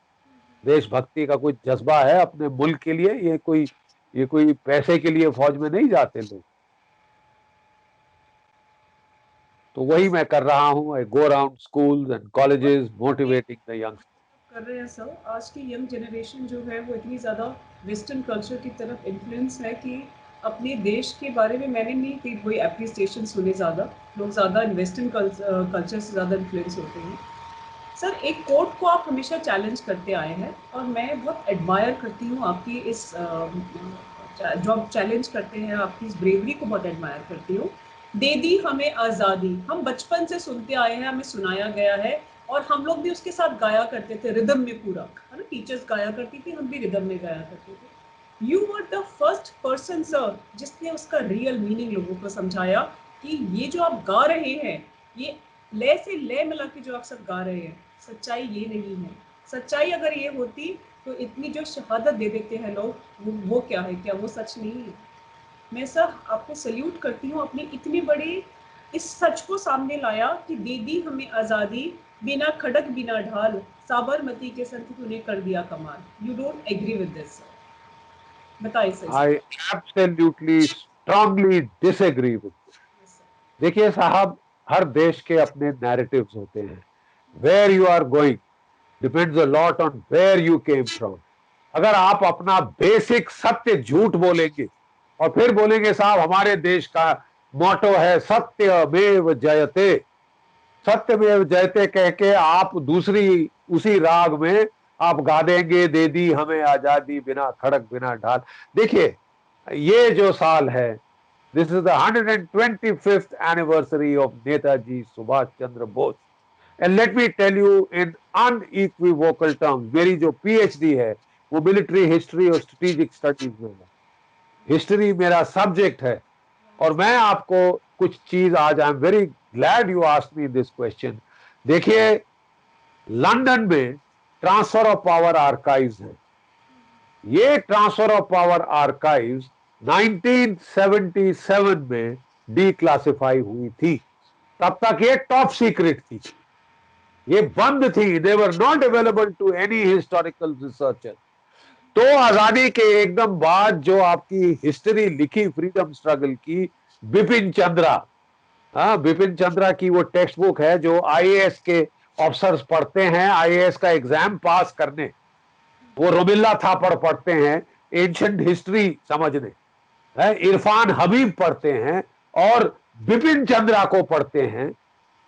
Speaker 3: देशभक्ति का कोई जज्बा है अपने मुल्क के लिए? ये कोई पैसे के लिए फौज में नहीं जाते लोग। तो वही मैं कर रहा हूँ। I go around schools and colleges motivating the youngsters.
Speaker 2: कर रहे हैं सर। आज की यंग जनरेशन जो है वो इतनी ज़्यादा वेस्टर्न कल्चर की तरफ इन्फ्लुएंस है कि अपने देश के बारे में मैंने नहीं कि कोई एप्रिसिएशन सुने, ज़्यादा लोग ज़्यादा वेस्टर्न कल्चर से ज़्यादा इन्फ्लुएंस होते हैं। सर, एक कोट को आप हमेशा चैलेंज करते आए हैं और मैं बहुत एडमायर करती हूँ आपकी इस जो आप चैलेंज करते हैं, आपकी इस ब्रेवरी को बहुत एडमायर करती हूँ। दे दी हमें आज़ादी, हम बचपन से सुनते आए हैं, हमें सुनाया गया है और हम लोग भी उसके साथ गाया करते थे रिदम में पूरा, है ना। टीचर्स गाया करती थी, हम भी रिदम में गाया करते थे। You were the first person sir जिसने उसका रियल मीनिंग लोगों को समझाया कि ये जो आप गा रहे हैं, ये लय से लय मिला के जो आप सब गा रहे हैं, सच्चाई ये नहीं है। सच्चाई अगर ये होती तो इतनी जो शहादत दे देते हैं लोग, वो क्या है? क्या वो सच नहीं है? मैं सर आपको सल्यूट करती हूँ, अपनी इतनी बड़ी इस सच को सामने लाया कि दे दी हमें आज़ादी, बिना खड़क बिना ढाल, साबरमती के संत तूने कर दिया कमाल। You don't agree with this sir? बताइए sir.
Speaker 3: I absolutely strongly disagree with. देखिए साहब, हर देश के अपने नैरेटिव्स होते हैं। Where you are going depends a lot on where you came from. अगर आप अपना बेसिक सत्य झूठ बोलेंगे और फिर बोलेंगे साहब हमारे देश का मोटो है सत्यमेव जयते, सत्यमेव जयते कह के आप दूसरी उसी राग में आप गा देंगे दे दी हमें आजादी, बिना खड़क बिना ढाल। देखिए, ये जो साल है, this is the 125th anniversary of Netaji Subhash Chandra Bose. And let me tell you in unequivocal terms, मेरी जो पीएचडी है वो मिलिट्री हिस्ट्री और स्ट्रेटेजिक स्टडीज में है। हिस्ट्री मेरा सब्जेक्ट है और मैं आपको कुछ चीज आज, I am very glad you asked me this question. देखिए, लंदन में ट्रांसफर ऑफ पावर आर्काइव्स है। ये ट्रांसफर ऑफ पावर आर्काइव्स 1977 में डीक्लासिफाई हुई थी। तब तक ये टॉप सीक्रेट थी, ये बंद थी। They were not available to any historical researcher. तो आजादी के एकदम बाद जो आपकी हिस्ट्री लिखी फ्रीडम स्ट्रगल की, बिपिन चंद्रा, बिपिन चंद्रा की वो टेक्स्ट बुक है जो आईएएस के ऑफिसर्स पढ़ते हैं, आईएएस का एग्जाम पास करने, वो रोमिल्ला थापर पढ़ते हैं एंशिएंट हिस्ट्री समझने, इरफान हबीब पढ़ते हैं और बिपिन चंद्रा को पढ़ते हैं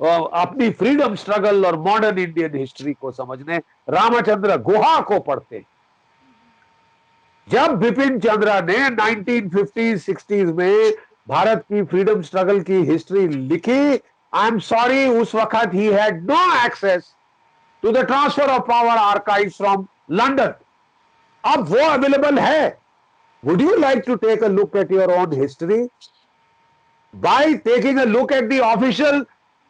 Speaker 3: अपनी फ्रीडम स्ट्रगल और मॉडर्न इंडियन हिस्ट्री को समझने, रामचंद्र गुहा को पढ़ते हैं। जब बिपिन चंद्रा ने 1950s-60s में भारत की फ्रीडम स्ट्रगल की हिस्ट्री लिखी, आई एम सॉरी, उस वक्त ही had no access to the transfer of power archives from London. अब वो अवेलेबल है। Would you like to take a look at your own history by taking a look at the official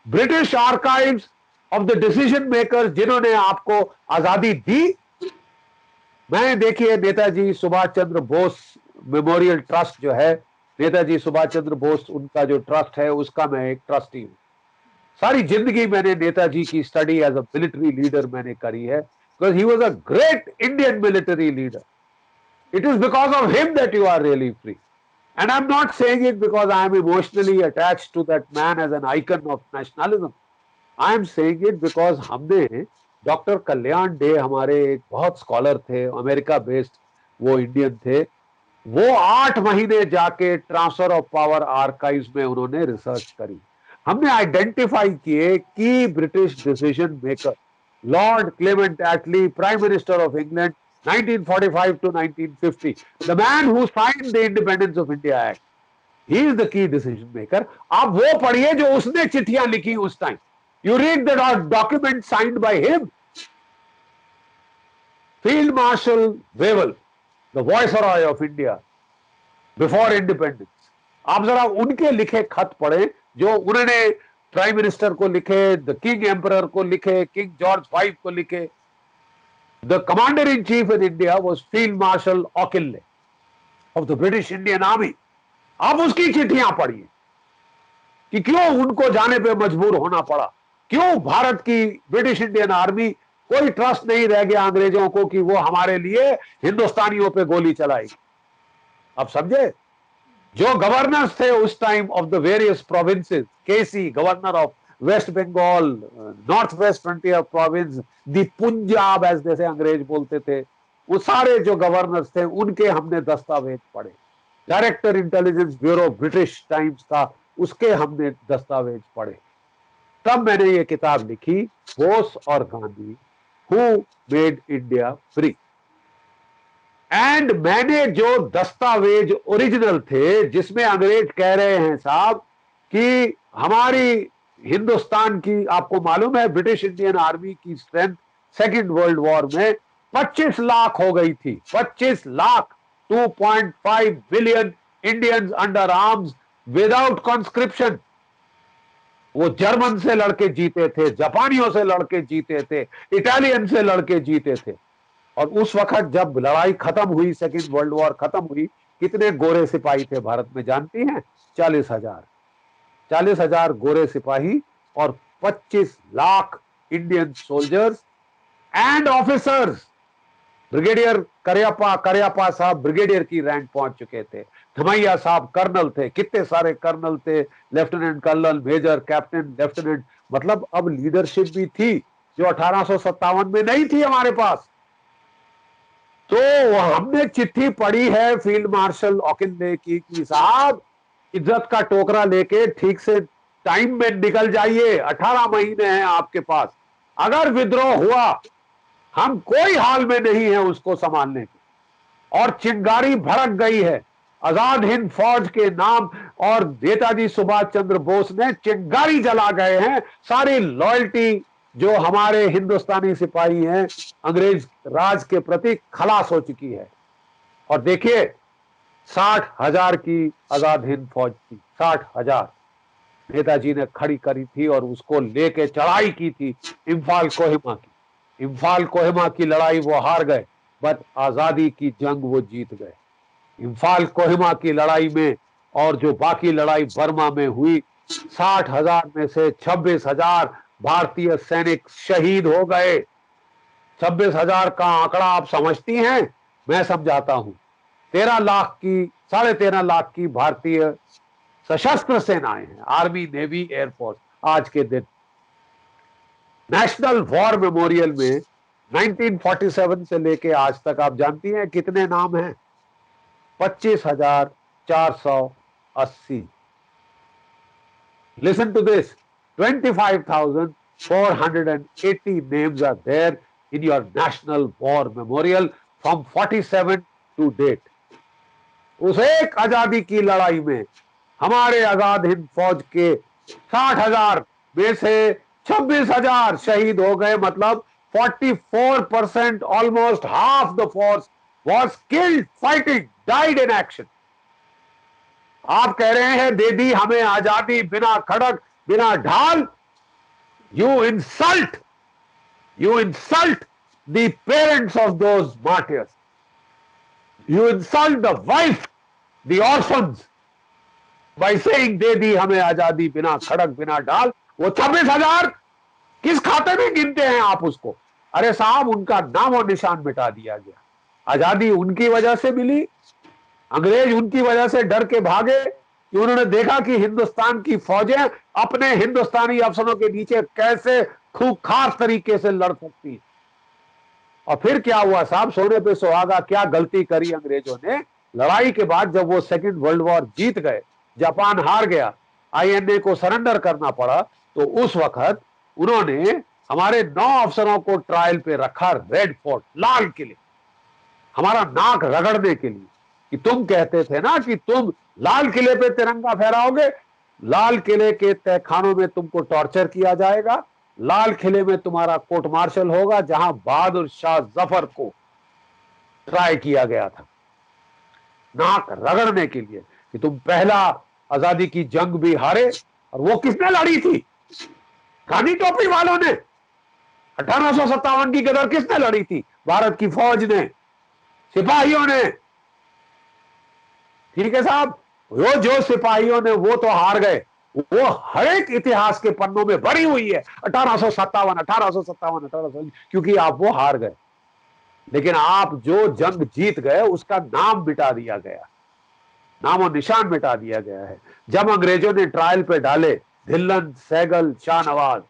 Speaker 3: British archives of the decision makers जिन्होंने आपको आजादी दी? मैं, देखिए, Netaji Subhash Chandra Bose memorial trust जो है, नेताजी सुभाष चंद्र बोस उनका जो ट्रस्ट है, उसका मैं एक ट्रस्टी हूं। सारी जिंदगी मैंने नेताजी की study as a military leader मैंने करी है, because he was a great Indian military leader. It is because of him that you are really free. And I'm not saying it because I am emotionally attached to that man as an icon of nationalism. I am saying it because हमने doctor कल्याण day, हमारे एक बहुत scholar थे, America based, वो Indian थे, वो 8 महीने जाके ट्रांसफर ऑफ पावर आर्काइव्स में उन्होंने रिसर्च करी. हमने आइडेंटिफाई किए कि British decision maker lord Clement Attlee, prime minister of England 1945 to 1950, the man who signed the Independence of India Act, he is the key decision maker. आप वो पढ़िए जो उसने चिट्ठियां लिखी उस time. You read the document signed by him. Field Marshal Wavell, the Viceroy of India, before independence. आप जरा उनके लिखे खत पढ़े जो उन्होंने प्राइम मिनिस्टर को लिखे, द किंग एम्परर को लिखे, किंग जॉर्ज V को लिखे. The commander in chief in India was Field Marshal Auchinleck of the British Indian Army. आप उसकी चिट्ठियां पढ़िए कि क्यों उनको जाने पे मजबूर होना पड़ा, क्यों भारत की ब्रिटिश इंडियन आर्मी कोई ट्रस्ट नहीं रह गया अंग्रेजों को कि वो हमारे लिए हिंदुस्तानियों पे गोली चलाएगी. आप समझे? जो गवर्नर्स थे उस time of the various provinces, Casey governor of west Bengal, north west frontier province, the Punjab as जैसे अंग्रेज बोलते थे, वो सारे जो गवर्नर्स थे उनके हमने दस्तावेज पढ़े. Director intelligence bureau British times का, उसके हमने दस्तावेज पढ़े. तब मैंने ये किताब लिखी, बोस और Gandhi, who made India free. And मैंने जो दस्तावेज ओरिजिनल थे जिसमें अंग्रेज कह रहे हैं साहब कि हमारी हिंदुस्तान की, आपको मालूम है ब्रिटिश इंडियन आर्मी की स्ट्रेंथ सेकेंड वर्ल्ड वॉर में 25 लाख हो गई थी. 25 lakh, 2.5 billion Indians under arms without conscription. वो जर्मन से लड़के जीते थे, जापानियों से लड़के जीते थे, इटालियन से लड़के जीते थे. और उस वक्त जब लड़ाई खत्म हुई, सेकेंड वर्ल्ड वॉर खत्म हुई, कितने गोरे सिपाही थे भारत में जानती हैं? 40,000. 40,000 गोरे सिपाही और 25 lakh Indian soldiers and officers. Brigadier Cariappa साहब ब्रिगेडियर की रैंक पहुंच चुके थे. धमैया साहब कर्नल थे, कितने सारे कर्नल थे, lieutenant colonel, major, captain, lieutenant. मतलब अब लीडरशिप भी थी जो 1857 में नहीं थी हमारे पास. तो हमने चिट्ठी पढ़ी है फील्ड मार्शल ऑकिनले की कि साहब इज्जत का टोकरा लेके ठीक से टाइम में निकल जाइए, 18 महीने हैं आपके पास. अगर विद्रोह हुआ, हम कोई हाल में नहीं है उसको संभालने की. और चिंगारी भड़क गई है आजाद हिंद फौज के नाम, और नेताजी सुभाष चंद्र बोस ने चिंगारी जला गए हैं. सारी लॉयल्टी जो हमारे हिंदुस्तानी सिपाही हैं अंग्रेज राज के प्रति खलास हो चुकी है. और देखिए 60,000 की आजाद हिंद फौज थी, 60,000 नेताजी ने खड़ी करी थी और उसको लेके चढ़ाई की थी इम्फाल कोहिमा की. इम्फाल कोहिमा की लड़ाई वो हार गए, बट आजादी की जंग वो जीत गए. इम्फाल कोहिमा की लड़ाई में और जो बाकी लड़ाई बर्मा में हुई, 60,000 में से 26,000 भारतीय सैनिक शहीद हो गए. 26,000 का आंकड़ा आप समझती हैं? मैं समझाता हूं. 13 लाख की, 13.5 लाख की भारतीय सशस्त्र सेनाएं हैं, आर्मी, नेवी, एयरफोर्स. आज के दिन नेशनल वॉर मेमोरियल में 1947 से लेके आज तक आप जानती हैं कितने नाम हैं? 25,480. Listen to this. 25,480 names are there in your National War Memorial from 47 to date. उस एक आजादी की लड़ाई में हमारे आजाद हिंद फौज के 60,000 में से 26,000 शहीद हो गए. मतलब 44%, almost half the force was killed fighting, died in action. आप कह रहे हैं दे दी हमें आजादी बिना खड़क, बिना ढाल. You insult the parents of those martyrs. You insult the wife, the orphans, by saying दे दी हमें आजादी बिना खड़क, बिना ढाल. वो 26,000 किस खाते में गिनते हैं आप उसको? अरे साहब, उनका नाम और निशान मिटा दिया गया। आजादी उनकी वजह से मिली, अंग्रेज उनकी वजह से डर के भागे कि उन्होंने देखा कि हिंदुस्तान की फौजें अपने हिंदुस्तानी अफसरों के नीचे कैसे खूंखार तरीके से लड़ सकती। और फिर क्या हुआ साहब, सोने पे सुहागा, क्या गलती करी अंग्रेजों ने। लड़ाई के बाद जब वो सेकंड वर्ल्ड वॉर जीत गए, जापान हार गया, आईएनए को सरेंडर करना पड़ा, तो उस वक्त उन्होंने हमारे 9 अफसरों को ट्रायल पे रखा रेड फोर्ट, लाल किले, हमारा नाक रगड़ने के लिए कि तुम कहते थे ना कि तुम लाल किले पे तिरंगा फहराओगे, लाल किले के तहखानों में तुमको टॉर्चर किया जाएगा, लाल किले में तुम्हारा कोर्ट मार्शल होगा, जहां बहादुर शाह जफर को ट्राई किया गया था नाक रगड़ने के लिए कि तुम पहला आजादी की जंग भी हारे। और वो किसने लड़ी थी? काली टोपी वालों ने। 1857 की गदर किसने लड़ी थी? भारत की फौज ने, सिपाहियों ने। ठीक है साहब, वो जो सिपाहियों ने वो तो हार गए, वो हर एक इतिहास के पन्नों में भरी हुई है 1857, 1857, 1857, क्योंकि आप वो हार गए। लेकिन आप जो जंग जीत गए उसका नाम मिटा दिया गया, नाम और निशान मिटा दिया गया है। जब अंग्रेजों ने ट्रायल पे डाले धिल्लन, सहगल, शाहनवाज,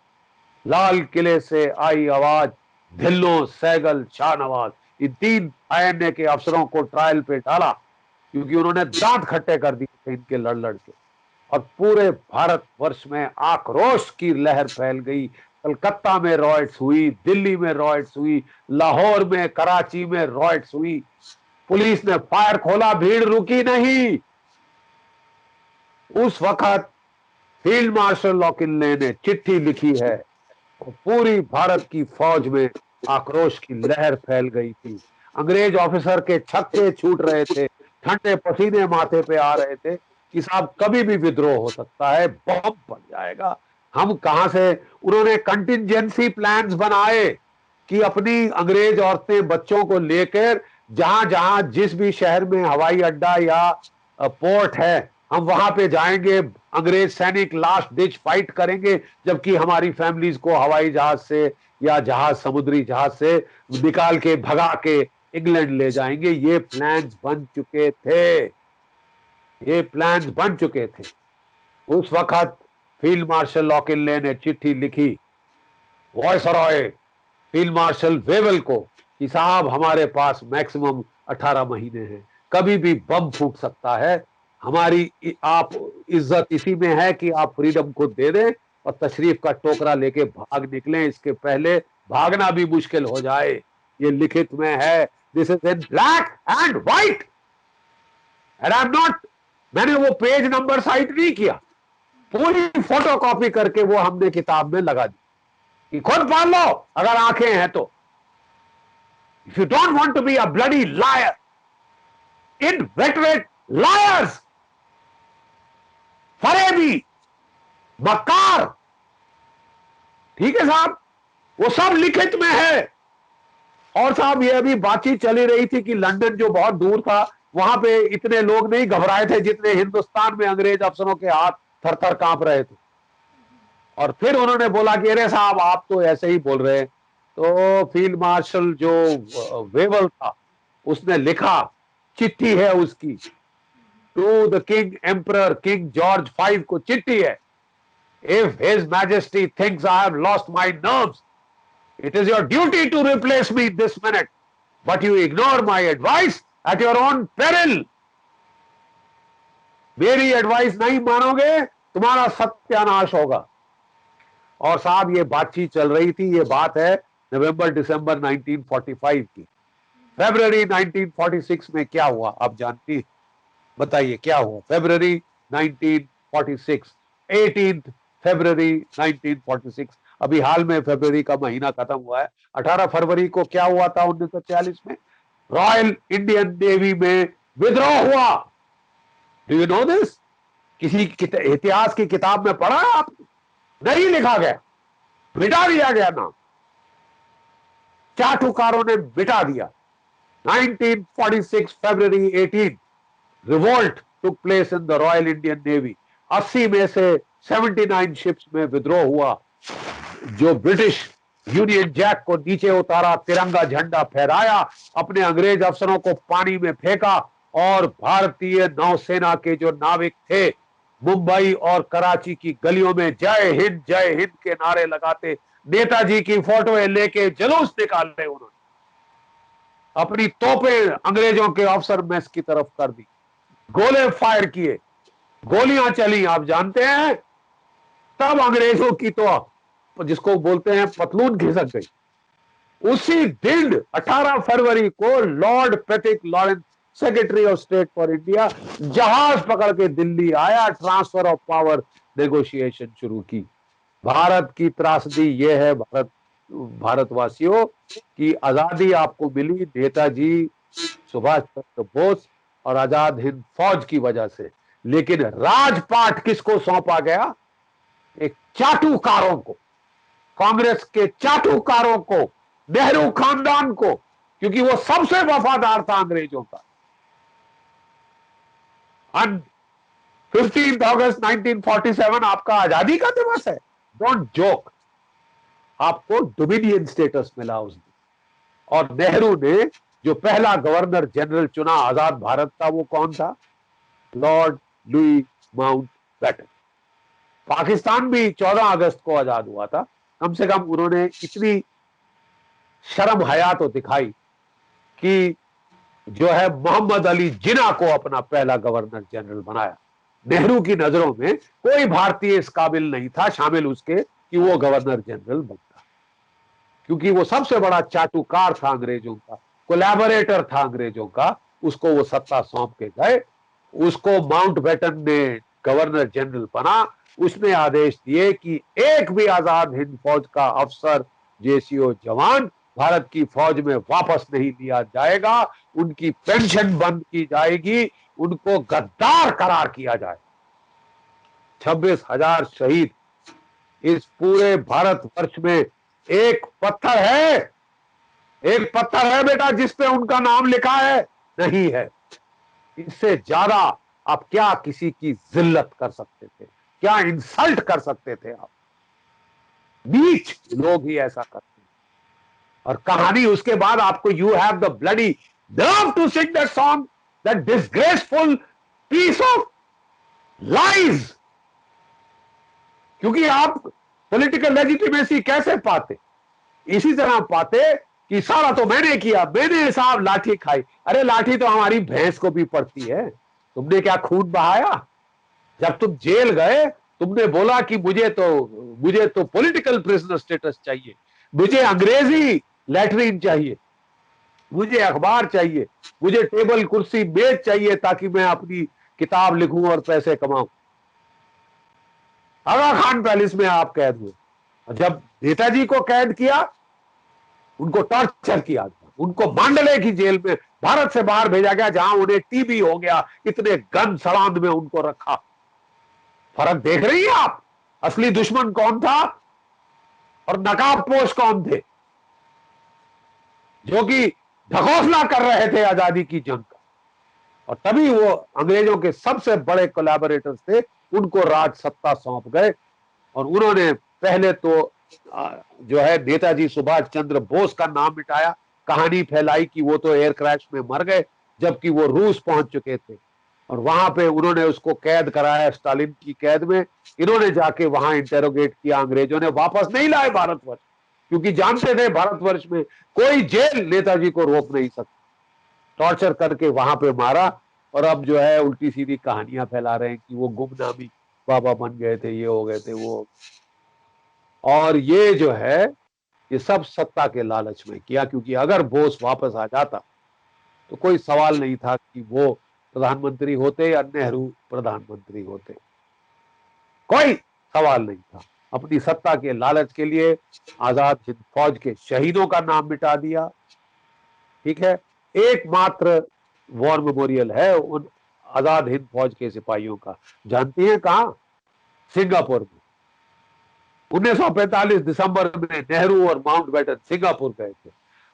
Speaker 3: लाल किले से आई आवाज, धिल्लो, सहगल, शाहनवाज, इन 3 आईएनए के अफसरों को ट्रायल पे डाला क्योंकि उन्होंने दांत खट्टे कर दिए थे इनके लड़ लड़ के। और पूरे भारत वर्ष में आक्रोश की लहर फैल गई। कलकत्ता में रॉयट्स हुई, दिल्ली में रॉयट्स हुई, लाहौर में, कराची में रॉयट्स हुई। पुलिस ने फायर खोला, भीड़ रुकी नहीं। उस वक्त फील्ड मार्शल लॉकिनले ने चिट्ठी लिखी है और पूरी भारत की फौज में आक्रोश की लहर फैल गई थी। अंग्रेज ऑफिसर के छक्के छूट रहे थे, ठंडे पसीने माथे पे आ रहे थे कि साहब कभी भी विद्रोह हो सकता है, बम पड़ जाएगा, हम कहां से। उन्होंने कंटिजेंसी प्लान्स बनाए कि अपनी अंग्रेज औरतें, बच्चों को लेकर जहां जहां जिस भी शहर में हवाई अड्डा या पोर्ट है, हम वहां पे जाएंगे, अंग्रेज सैनिक लास्ट डिच फाइट करेंगे, जबकि हमारी फैमिलीज को हवाई जहाज से या जहाज, समुद्री जहाज से निकाल के भगा के इंग्लैंड ले जाएंगे। ये प्लान्स बन चुके थे, ये प्लान्स बन चुके थे। उस वक्त फील्ड मार्शल लॉकिनले ने चिट्ठी लिखी वायसरॉय फील्ड मार्शल वेवल को कि साहब हमारे पास मैक्सिमम 18 महीने हैं, कभी भी बम फूट सकता है, हमारी आप इज्जत इसी में है कि आप फ्रीडम को दे दें और तशरीफ का टोकरा लेके भाग निकलें, इसके पहले भागना भी मुश्किल हो जाए। ये लिखित में है, this is in black and white and I am not, मैंने वो पेज नंबर साइट नहीं किया, पूरी फोटो कॉपी करके वो हमने किताब में लगा दी कि खुद पढ़ लो अगर आंखें हैं तो। If you don't want to be a bloody liar, inveterate liars, फरेबी, मक्कार, ठीक है साहब, वो सब लिखित में है। और साहब ये अभी बातचीत चली रही थी कि लंदन जो बहुत दूर था, वहां पे इतने लोग नहीं घबराए थे जितने हिंदुस्तान में अंग्रेज अफसरों के हाथ थर थर कांप रहे थे। और फिर उन्होंने बोला कि अरे साहब आप तो ऐसे ही बोल रहे हैं। तो फील्ड मार्शल जो वेवल था उसने लिखा, चिट्ठी है उसकी, to the king emperor king George V को चिट्ठी है। If his majesty thinks I have lost my nerves, it is your duty to replace me this minute, but you ignore my advice at your own peril. मेरी advice नहीं मानोगे, तुम्हारा सत्यानाश होगा। और साहब ये बातचीत चल रही थी, ये बात है नवंबर दिसंबर 1945 की। फरवरी 1946 में क्या हुआ आप जानती हैं? बताइए क्या हुआ फरवरी 1946, 18 फरवरी 1946, अभी हाल में फरवरी का महीना खत्म हुआ है। 18 फरवरी को क्या हुआ था 1946 में? रॉयल इंडियन नेवी में विद्रोह हुआ। Do you know this? किसी इतिहास की किताब में पढ़ा आप? नहीं लिखा गया, मिटा दिया गया नाम, चाटुकारों ने मिटा दिया। 1946 फरवरी 18 revolt took place in the royal Indian navy. 80 में से 79 शिप्स में विद्रोह हुआ। जो ब्रिटिश यूनियन जैक को नीचे उतारा, तिरंगा झंडा फहराया, अपने अंग्रेज अफसरों को पानी में फेंका और भारतीय नौसेना के जो नाविक थे मुंबई और कराची की गलियों में जय हिंद के नारे लगाते नेताजी की फोटोएं लेके जुलूस निकाले। उन्होंने अपनी तोपें अंग्रेजों के अफसर मेस की तरफ कर दी, गोले फायर किए, गोलियां चली, आप जानते हैं। तब अंग्रेजों की तो जिसको बोलते हैं पतलून खिसक गई। उसी दिन 18 फरवरी को Lord Patrick Lawrence, secretary of state for India, जहाज पकड़ के दिल्ली आया, ट्रांसफर ऑफ पावर नेगोशिएशन शुरू की। भारत की त्रासदी यह है भारतवासियों की आजादी आपको मिली नेताजी सुभाष चंद्र बोस और आजाद हिंद फौज की वजह से, लेकिन राजपाट किसको सौंपा गया? एक चाटुकारों को, कांग्रेस के चाटुकारों को, नेहरू खानदान को, क्योंकि वो सबसे वफादार था अंग्रेजों का। 15 अगस्त 1947 आपका आजादी का दिवस है, डोंट जोक। आपको डोमिनियन स्टेटस मिला उस दिन। और नेहरू ने जो पहला गवर्नर जनरल चुना आजाद भारत का, वो कौन था? Lord Louis Mountbatten. पाकिस्तान भी 14 अगस्त को आजाद हुआ था। कम से कम उन्होंने इतनी शर्म हया तो दिखाई कि जो है मोहम्मद अली जिन्ना को अपना पहला गवर्नर जनरल बनाया। नेहरू की नजरों में कोई भारतीय इस काबिल नहीं था शामिल उसके कि वो गवर्नर जनरल बनता, क्योंकि वो सबसे बड़ा चाटुकार था अंग्रेजों का, कोलैबोरेटर था अंग्रेजों का। उसको वो सत्ता सौंप के गए। उसको माउंटबेटन ने गवर्नर जनरल बना। उसने आदेश दिए कि एक भी आजाद हिंद फौज का अफसर, जेसीओ जवान भारत की फौज में वापस नहीं लिया जाएगा, उनकी पेंशन बंद की जाएगी, उनको गद्दार करार किया जाए। 26,000 शहीद। इस पूरे भारतवर्ष में एक पत्थर है बेटा जिस पे उनका नाम लिखा है? नहीं है। इससे ज्यादा आप क्या किसी की जिल्लत कर सकते थे? क्या इंसल्ट कर सकते थे आप? नीच लोग ही ऐसा करते हैं। और कहानी उसके बाद आपको, you have the bloody nerve to sing that song, that disgraceful piece of lies. क्योंकि आप पॉलिटिकल लेजिटिमेसी कैसे पाते? इसी तरह पाते कि सारा तो मैंने किया, मैंने साहब लाठी खाई। अरे लाठी तो हमारी भैंस को भी पड़ती है। तुमने क्या खून बहाया? जब तुम जेल गए तुमने बोला कि मुझे तो पॉलिटिकल प्रिजनर स्टेटस चाहिए, मुझे अंग्रेजी लैट्रिन चाहिए, मुझे अखबार चाहिए, मुझे टेबल कुर्सी मेज चाहिए ताकि मैं अपनी किताब लिखूं और पैसे कमाऊं। आगा खान पैलेस में आप कैद हुए। जब नेताजी को कैद किया, उनको टॉर्चर किया गया, उनको मांडले की जेल में भारत से बाहर भेजा गया, जहां उन्हें टीबी हो गया। इतने गन सड़ांध में उनको रखा। फर्क देख रही है आप? असली दुश्मन कौन था और नकाबपोश कौन थे, जो कि ढकोसला कर रहे थे आजादी की जंग का। और तभी वो अंग्रेजों के सबसे बड़े कोलैबोरेटर्स थे, उनको राज सत्ता सौंप गए। और उन्होंने पहले तो जो है नेताजी सुभाष चंद्र बोस का नाम मिटाया, कहानी फैलाई कि वो तो एयर क्रैश में मर गए, जबकि वो रूस पहुंच चुके थे। और वहां पे उन्होंने उसको कैद कराया, स्टालिन की कैद में। इन्होंने जाके वहां इंटेरोगेट किया। अंग्रेजों ने वापस नहीं लाए भारतवर्ष, क्योंकि जानते थे भारतवर्ष में कोई जेल नेताजी को रोक नहीं सकती। टॉर्चर करके वहां पे मारा। और अब जो है उल्टी सीधी कहानियां फैला रहे हैं कि वो गुमनामी बाबा बन गए थे, ये हो गए थे, वो। और ये जो है ये सब सत्ता के लालच में किया, क्योंकि अगर बोस वापस आ जाता तो कोई सवाल नहीं था कि वो प्रधानमंत्री होते या नेहरू प्रधानमंत्री होते, कोई सवाल नहीं था। अपनी सत्ता के लालच के लिए आजाद हिंद फौज के शहीदों का नाम मिटा दिया। ठीक है, एकमात्र वॉर मेमोरियल है उन आजाद हिंद फौज के सिपाहियों का। जानती हैं कहां? सिंगापुर में। 1945 दिसंबर में नेहरू और माउंटबेटन सिंगापुर गए थे।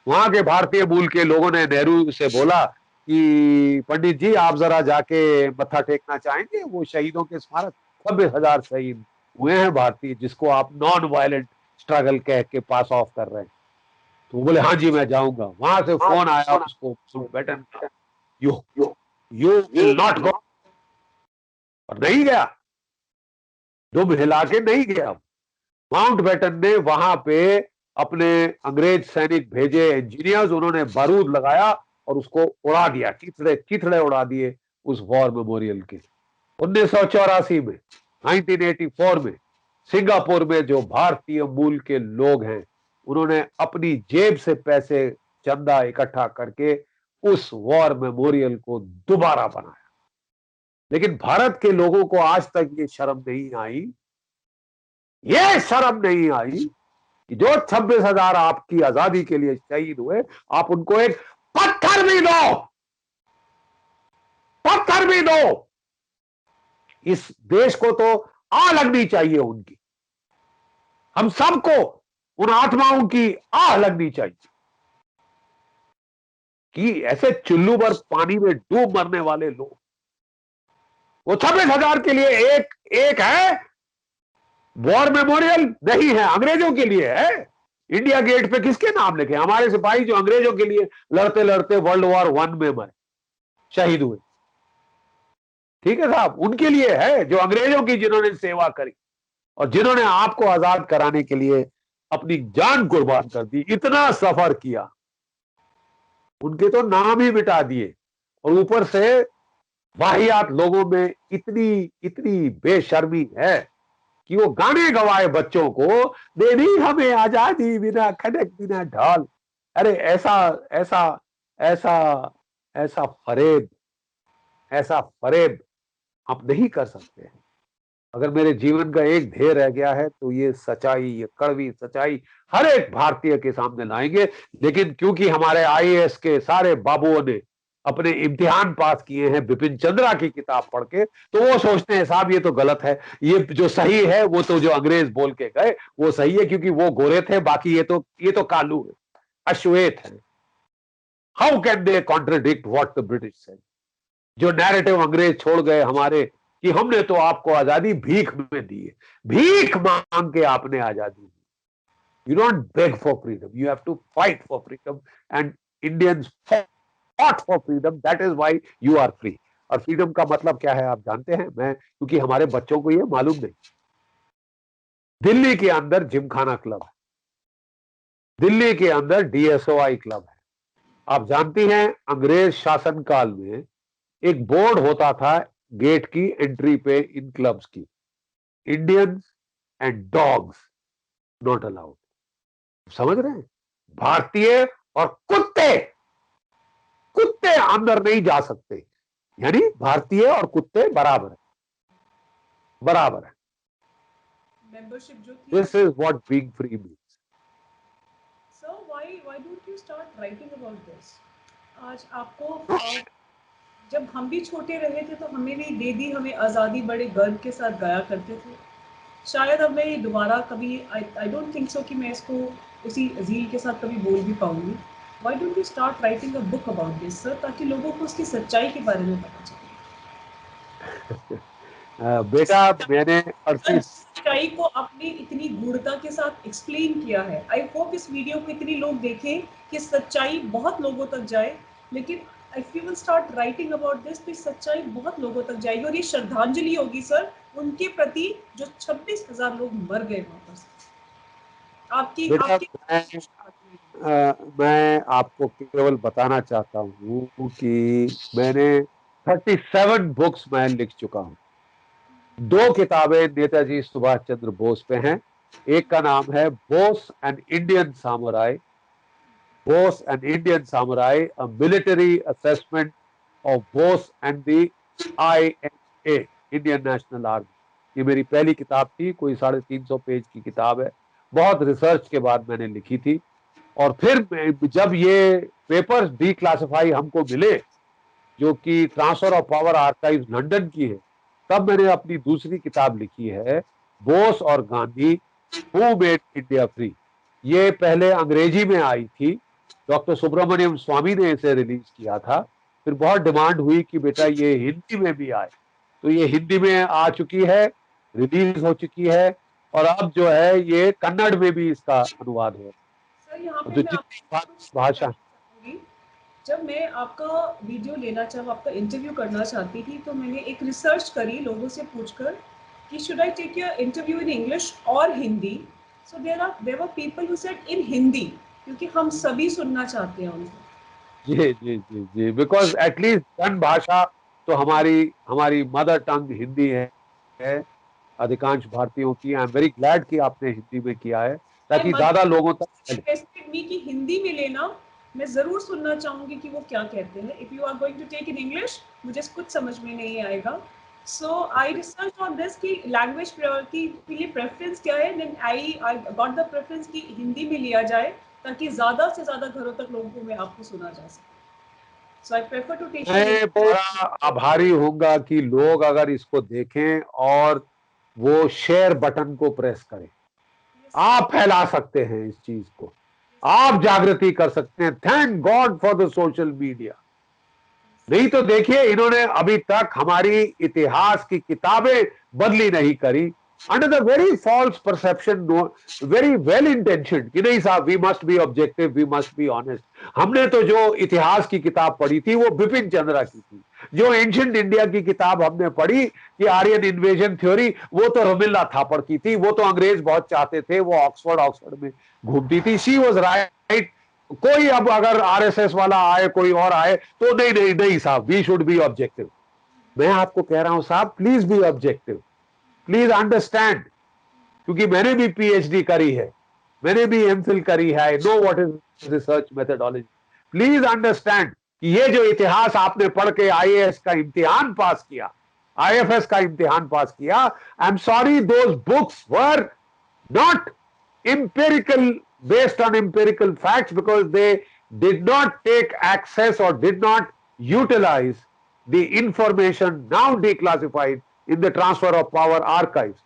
Speaker 3: वहां के भारतीय मूल के लोगों ने नेहरू से बोला कि पंडित जी आप जरा जाके मत्था टेकना चाहेंगे वो शहीदों के स्मारक। 26,000 शहीद हुए हैं भारतीय, जिसको आप नॉन वायलेंट स्ट्रगल कह के पास ऑफ कर रहे हैं। तो वो बोले हाँ जी मैं जाऊंगा। वहां से फोन आया उसको माउंटबेटन का, you you will not go, और नहीं गया, दुम हिला के नहीं गया। माउंटबेटन ने वहां पे अपने अंग्रेज सैनिक भेजे, इंजीनियर्स, उन्होंने बारूद लगाया और उसको उड़ा दिया, चिथड़े चिथड़े उड़ा दिए उस वॉर मेमोरियल के। 1984 में, 1984 में सिंगापुर में जो भारतीय मूल के लोग हैं, उन्होंने अपनी जेब से पैसे चंदा इकट्ठा करके उस वॉर मेमोरियल को दोबारा बनाया। लेकिन भारत के लोगों को आज तक ये शर्म नहीं आई, ये शर्म नहीं आई कि जो 26,000 आपकी आजादी के लिए शहीद हुए, आप उनको एक पत्थर भी दो, पत्थर भी दो। इस देश को तो आह लगनी चाहिए उनकी, हम सबको उन आत्माओं की आह लगनी चाहिए कि ऐसे चुल्लू भर पानी में डूब मरने वाले लोग, वो 26,000 के लिए एक एक है वॉर मेमोरियल नहीं है, अंग्रेजों के लिए है। इंडिया गेट पे किसके नाम लिखे? हमारे सिपाही जो अंग्रेजों के लिए लड़ते लड़ते वर्ल्ड वॉर 1 में मरे, शहीद हुए, ठीक है साहब, उनके लिए है, जो अंग्रेजों की जिन्होंने सेवा करी और जिन्होंने आपको आजाद कराने के लिए अपनी जान कुर्बान कर दी, इतना सफर किया, उनके तो नाम ही मिटा दिए। और ऊपर से वाहियात लोगों में इतनी इतनी बेशर्मी है कि वो गाने गवाए बच्चों को, देनी हमें आजादी बिना खड़क बिना ढाल। अरे ऐसा ऐसा ऐसा ऐसा फरेब, ऐसा फरेब आप नहीं कर सकते हैं। अगर मेरे जीवन का एक ध्येय रह गया है तो ये सच्चाई, ये कड़वी सच्चाई हर एक भारतीय के सामने लाएंगे। लेकिन क्योंकि हमारे आईएएस के सारे बाबुओं ने अपने इम्तिहान पास किए हैं बिपिन चंद्रा की किताब पढ़ के, तो वो सोचते हैं साहब ये तो गलत है, ये जो सही है वो तो जो अंग्रेज बोल के गए वो सही है, क्योंकि वो गोरे थे, बाकी ये तो कालू है, अश्वेत है। How can they contradict what the British said? जो नैरेटिव अंग्रेज छोड़ गए हमारे कि हमने तो आपको आजादी भीख में दी है, भीख मांग के आपने आजादी दी। You don't beg for freedom, you have to fight for freedom, and Indians fought for freedom, that is why you are free। और फ्रीडम का मतलब क्या है आप जानते हैं? मैं, क्योंकि हमारे बच्चों को ये मालूम नहीं। दिल्ली के अंदर जिमखाना क्लब है, दिल्ली के अंदर डीएसओआई क्लब है। आप जानती हैं अंग्रेज शासन काल में एक बोर्ड होता था गेट की एंट्री पे इन क्लब्स की, Indians and dogs not allowed. समझ रहे हैं? भारतीय और कुत्ते, कुत्ते अंदर नहीं जा सकते, यानी भारतीय और कुत्ते बराबर है, बराबर है।
Speaker 2: मेंबरशिप जो थी,
Speaker 3: this is what being free means.
Speaker 2: Sir why don't you start writing about this? आज आपको जब हम भी छोटे रहे थे तो हमें भी दे दी हमें आज़ादी बड़े गर्व के साथ गाया करते थे। शायद अब मैं दोबारा कभी आई डोंट थिंक सो कि मैं इसको उसी ज़ील के साथ कभी बोल भी पाऊंगी। Why don't you start writing a book about this, sir, ताकि लोगों को उसकी सच्चाई के बारे में पता चले?
Speaker 3: बेटा मैंने
Speaker 2: सच्चाई को आपने इतनी गूढ़ता के साथ एक्सप्लेन किया है। आई होप इस वीडियो को इतने लोग देखें कि सच्चाई बहुत लोगों तक जाए। लेकिन if you will start writing about this तो सच्चाई बहुत लोगों तक जाएगी और ये श्रद्धांजलि होगी सर उनके प्रति जो 26,000 लोग मर गए वहां पर। आपकी
Speaker 3: मैं आपको केवल बताना चाहता हूँ कि मैंने 37 बुक्स मैं लिख चुका हूँ। 2 किताबें नेताजी सुभाष चंद्र बोस पे हैं। एक का नाम है Bose and Indian samurai, Bose and Indian samurai, a military assessment of Bose and the INA, Indian national army. ये मेरी पहली किताब थी, कोई 350 पेज की किताब है, बहुत रिसर्च के बाद मैंने लिखी थी। और फिर जब ये पेपर्स डिक्लासिफाई हमको मिले, जो कि transfer of power archive London की है, तब मैंने अपनी दूसरी किताब लिखी है बोस और Gandhi who made India free. ये पहले अंग्रेजी में आई थी, डॉक्टर सुब्रमण्यम स्वामी ने इसे रिलीज किया था। फिर बहुत डिमांड हुई कि बेटा ये हिंदी में भी आए, तो ये हिंदी में आ चुकी है, रिलीज हो चुकी है। और अब जो है ये कन्नड़ में भी इसका अनुवाद हो।
Speaker 2: सर यहाँ पे
Speaker 3: तो
Speaker 2: मैं
Speaker 3: जितनी
Speaker 2: आपको
Speaker 3: भाषा,
Speaker 2: जब मैं आपका वीडियो लेना चाह आपका इंटरव्यू करना चाहती थी तो मैंने एक रिसर्च करी लोगों से पूछकर कि should I take your interview in English और Hindi. So there were people who said in Hindi क्योंकि हम सभी सुनना चाहते हैं उनको।
Speaker 3: जी जी जी जी, बिकॉज एटलीस्ट जन भाषा तो हमारी हमारी मदर टंग हिंदी है अधिकांश भारतीयों की। आई एम वेरी ग्लैड कि आपने हिंदी में किया है ताकि ज्यादा लोगों तक चले।
Speaker 2: रिक्वेस्टेड मी कि हिंदी में लेना, मैं जरूर सुनना चाहूंगी कि वो क्या कहते हैं। If you are going to take in English मुझे कुछ समझ में नहीं आएगा। So I research on this कि लैंग्वेज प्रायोरिटी के लिए प्रेफरेंस क्या है, then I got the preference कि हिंदी में लिया जाए ताकि ज्यादा से ज्यादा घरों तक लोगों को मैं आपको सुना जा सके। सो आई प्रेफर टू टेक
Speaker 3: मैं बड़ा आभारी होऊंगा कि लोग अगर इसको देखें और वो शेयर बटन को प्रेस करें। आप फैला सकते हैं इस चीज को, आप जागृति कर सकते हैं। Thank God for the social media. नहीं तो देखिए इन्होंने अभी तक हमारी इतिहास की किताबें बदली नहीं करी under the very false perception, very well intentioned कि नहीं साहब we must be objective, we must be honest. हमने तो जो इतिहास की किताब पढ़ी थी वो बिपिन चंद्रा की थी। जो एंशिएंट इंडिया की किताब हमने पढ़ी कि आर्यन इन्वेजन थ्योरी, वो तो रमिल्ला थापड़ की थी। वो तो अंग्रेज बहुत चाहते थे, वो ऑक्सफोर्ड में घूमती थी। She was right. कोई अब अगर आरएसएस वाला आए, कोई और आए तो नहीं नहीं नहीं साहब, वी शुड बी ऑब्जेक्टिव। मैं आपको कह रहा हूं साहब please be objective, please understand. क्योंकि मैंने भी पीएचडी करी है, मैंने भी एमफिल करी है, I know what is research methodology. Please understand कि ये जो इतिहास आपने पढ़ के आईएएस का इम्तिहान पास किया, आईएफएस का इम्तिहान पास किया, I am sorry those books were not empirical, based on empirical facts, because they did not take access or did not utilize the information now declassified in the transfer of power archives.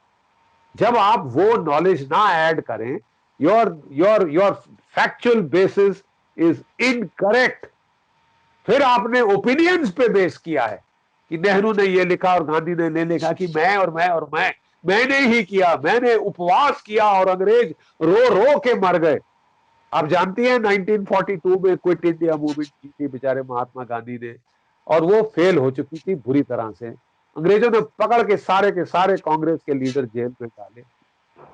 Speaker 3: जब आप वो knowledge ना add करें, your factual basis is incorrect. फिर आपने opinions पे base किया है कि नेहरू ने ये लिखा और गांधी ने नहीं लिखा, कि मैं और मैं और मैंने ही किया, मैंने उपवास किया और अंग्रेज रो रो के मर गए। आप जानती हैं 1942 में क्विट इंडिया मूवमेंट की थी बेचारे महात्मा गांधी ने, और वो फेल हो चुकी थी बुरी तरह से। अंग्रेजों ने पकड़ के सारे कांग्रेस के लीडर जेल में डाले,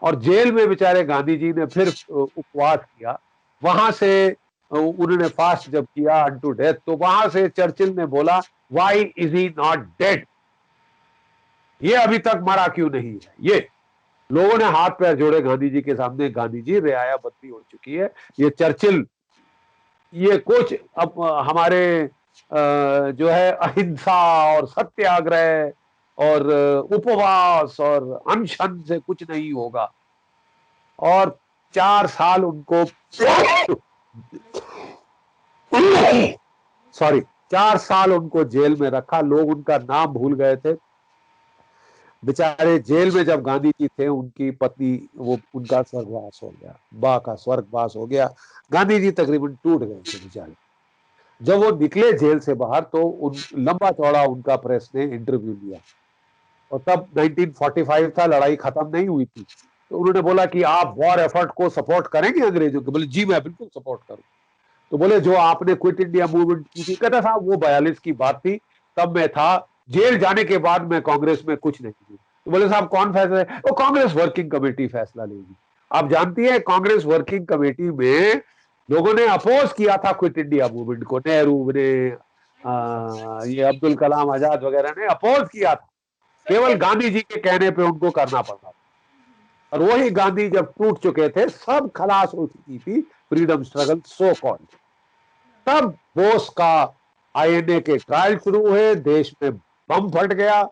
Speaker 3: और जेल में बेचारे गांधी जी ने फिर उपवास किया। वहां से उन्होंने फास्ट जब किया अनटू डेथ, तो वहां से चर्चिल ने बोला why is he not dead, ये अभी तक मरा क्यों नहीं है। ये लोगों ने हाथ पैर जोड़े गांधी जी के सामने, गांधी जी रियाया बत्ती हो चुकी है। ये चर्चिल, ये कुछ अब हमारे जो है अहिंसा और सत्याग्रह और उपवास और अनशन से कुछ नहीं होगा। और 4 साल उनको सॉरी 4 साल उनको जेल में रखा। लोग उनका नाम भूल गए थे बेचारे। जेल में जब गांधी जी थे, उनकी पत्नी, वो उनका स्वर्गवास हो गया, बा का स्वर्गवास हो गया। गांधी जी तकरीबन टूट गए थे बेचारे। जब वो निकले जेल से बाहर तो लंबा चौड़ा उनका प्रेस ने इंटरव्यू लिया, और तब 1945 था, लड़ाई खत्म नहीं हुई थी। तो उन्होंने बोला कि आप वॉर एफर्ट को सपोर्ट करेंगे अंग्रेजों के? बोले जी मैं बिल्कुल सपोर्ट करूं। तो बोले जो आपने क्विट इंडिया मूवमेंट की थी? कहता साहब वो 42 की बात थी, तब मैं था, जेल जाने के बाद मैं कांग्रेस में कुछ नहीं थी। तो बोले साहब कौन फैसला है? वो कांग्रेस वर्किंग कमेटी फैसला लेगी। आप जानती है कांग्रेस वर्किंग कमेटी में लोगों ने अपोज किया था क्विट इंडिया मूवमेंट को। नेहरू ने, ये अब्दुल कलाम आजाद वगैरह ने अपोज किया था। केवल गांधी जी के कहने पे उनको करना पड़ा। और वही गांधी जब टूट चुके थे, सब खलास हो चुकी थी फ्रीडम स्ट्रगल सो कॉल्ड, तब बोस का आईएनए के ट्रायल शुरू हुए, देश में बम फट गया,